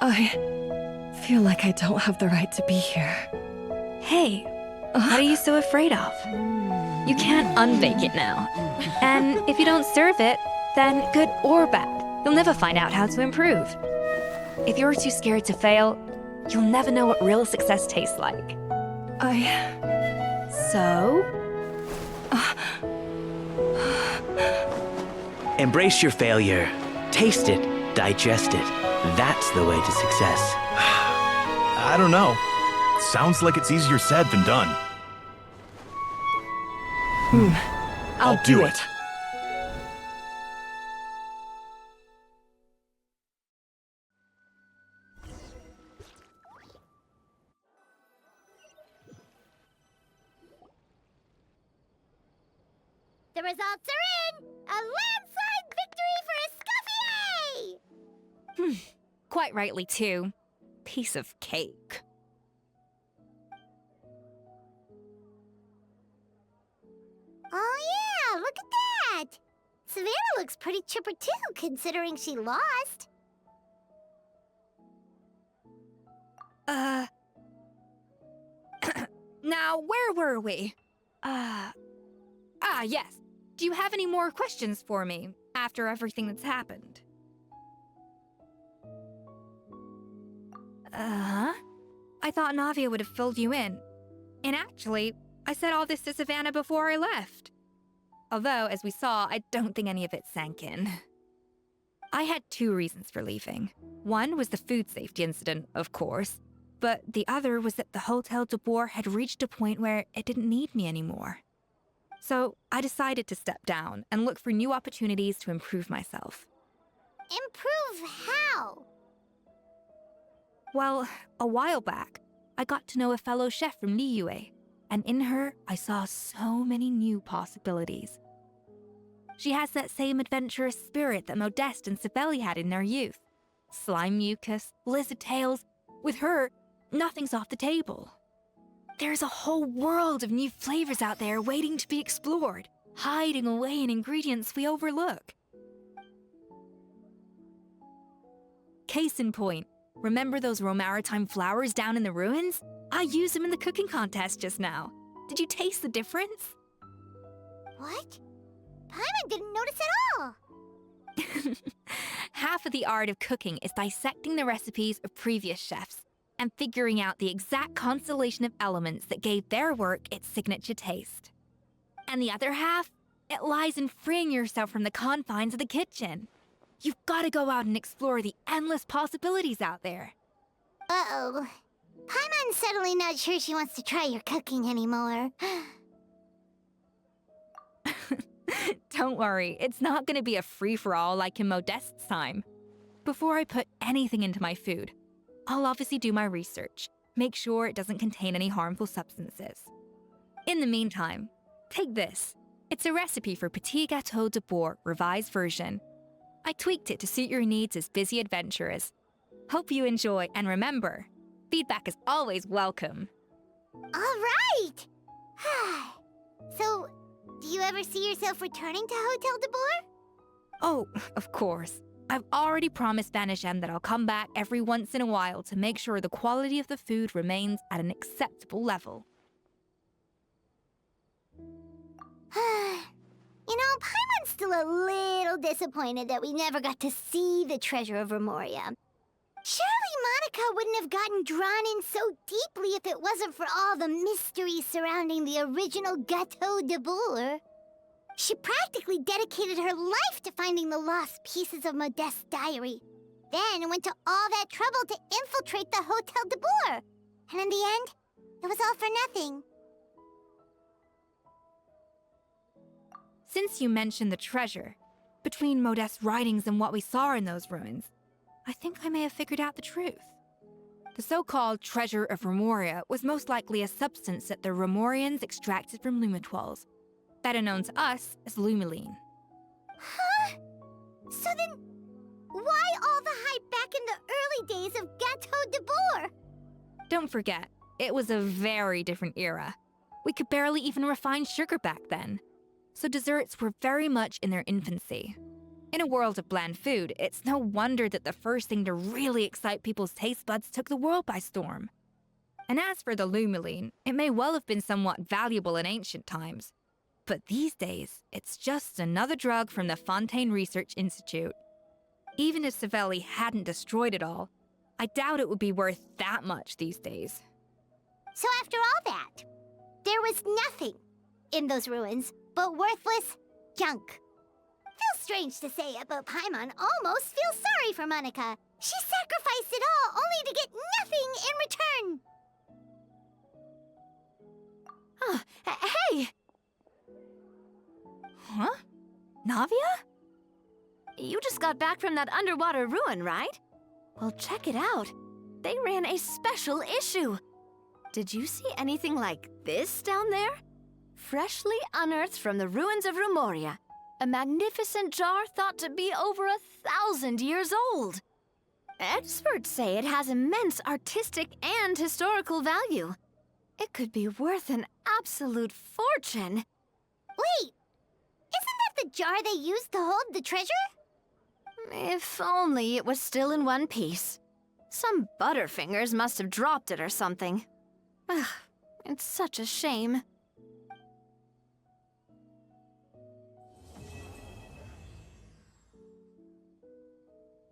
I feel like I don't have the right to be here. Hey, what are you so afraid of? You can't unbake it now. And if you don't serve it, then good or bad, you'll never find out how to improve. If you're too scared to fail, you'll never know what real success tastes like. So? Embrace your failure. Taste it. Digest it. That's the way to success. I don't know. Sounds like it's easier said than done. I'll do it. The results are in! A landslide victory for Escoffier! Quite rightly, too. Piece of cake. Oh yeah, look at that! Savannah looks pretty chipper too, considering she lost. Now, where were we? Yes. Do you have any more questions for me after everything that's happened? I thought Navia would have filled you in. And actually, I said all this to Savannah before I left. Although, as we saw, I don't think any of it sank in. I had two reasons for leaving. One was the food safety incident, of course, but the other was that the Hotel de Boer had reached a point where it didn't need me anymore. So I decided to step down and look for new opportunities to improve myself. Improve how? Well, a while back, I got to know a fellow chef from Liyue, and in her, I saw so many new possibilities. She has that same adventurous spirit that Modeste and Sibeli had in their youth. Slime mucus, lizard tails. With her, nothing's off the table. There's a whole world of new flavors out there waiting to be explored, hiding away in ingredients we overlook. Case in point, remember those Romaritime flowers down in the ruins? I used them in the cooking contest just now. Did you taste the difference? What? Paimon didn't notice at all. Half of the art of cooking is dissecting the recipes of previous chefs and figuring out the exact constellation of elements that gave their work its signature taste. And the other half, it lies in freeing yourself from the confines of the kitchen. You've got to go out and explore the endless possibilities out there. Uh-oh. Paimon's suddenly not sure she wants to try your cooking anymore. Don't worry, it's not going to be a free-for-all like in Modeste's time. Before I put anything into my food, I'll obviously do my research, make sure it doesn't contain any harmful substances. In the meantime, take this. It's a recipe for Petit Gâteau de Boer revised version. I tweaked it to suit your needs as busy adventurers. Hope you enjoy, and remember, feedback is always welcome. All right! So, Do you ever see yourself returning to Hotel de Boer? Oh, of course. I've already promised Vanishem that I'll come back every once in a while to make sure the quality of the food remains at an acceptable level. You know, Paimon's still a little disappointed that we never got to see the treasure of Remoria. Surely Monica wouldn't have gotten drawn in so deeply if it wasn't for all the mystery surrounding the original Gâteau de Boer. She practically dedicated her life to finding the lost pieces of Modeste's diary, then went to all that trouble to infiltrate the Hotel de Boer. And in the end, it was all for nothing. Since you mentioned the treasure, between Modeste's writings and what we saw in those ruins, I think I may have figured out the truth. The so-called treasure of Remoria was most likely a substance that the Remorians extracted from Lumitoiles, better known to us as Lumiline. Huh? So then, why all the hype back in the early days of Gâteau de Boer? Don't forget, it was a very different era. We could barely even refine sugar back then, so desserts were very much in their infancy. In a world of bland food, it's no wonder that the first thing to really excite people's taste buds took the world by storm. And as for the Lumiline, it may well have been somewhat valuable in ancient times, but these days, it's just another drug from the Fontaine Research Institute. Even if Savelli hadn't destroyed it all, I doubt it would be worth that much these days. So after all that, there was nothing in those ruins but worthless junk. Feels strange to say it, but Paimon almost feels sorry for Monica. She sacrificed it all only to get nothing in return. Hey! Huh? Navia? You just got back from that underwater ruin, right? Well, check it out. They ran a special issue. Did you see anything like this down there? Freshly unearthed from the ruins of Remoria. A magnificent jar thought to be over 1,000 years old. Experts say it has immense artistic and historical value. It could be worth an absolute fortune. Wait! Isn't that the jar they used to hold the treasure? If only it was still in one piece. Some butterfingers must have dropped it or something. Ugh, it's such a shame.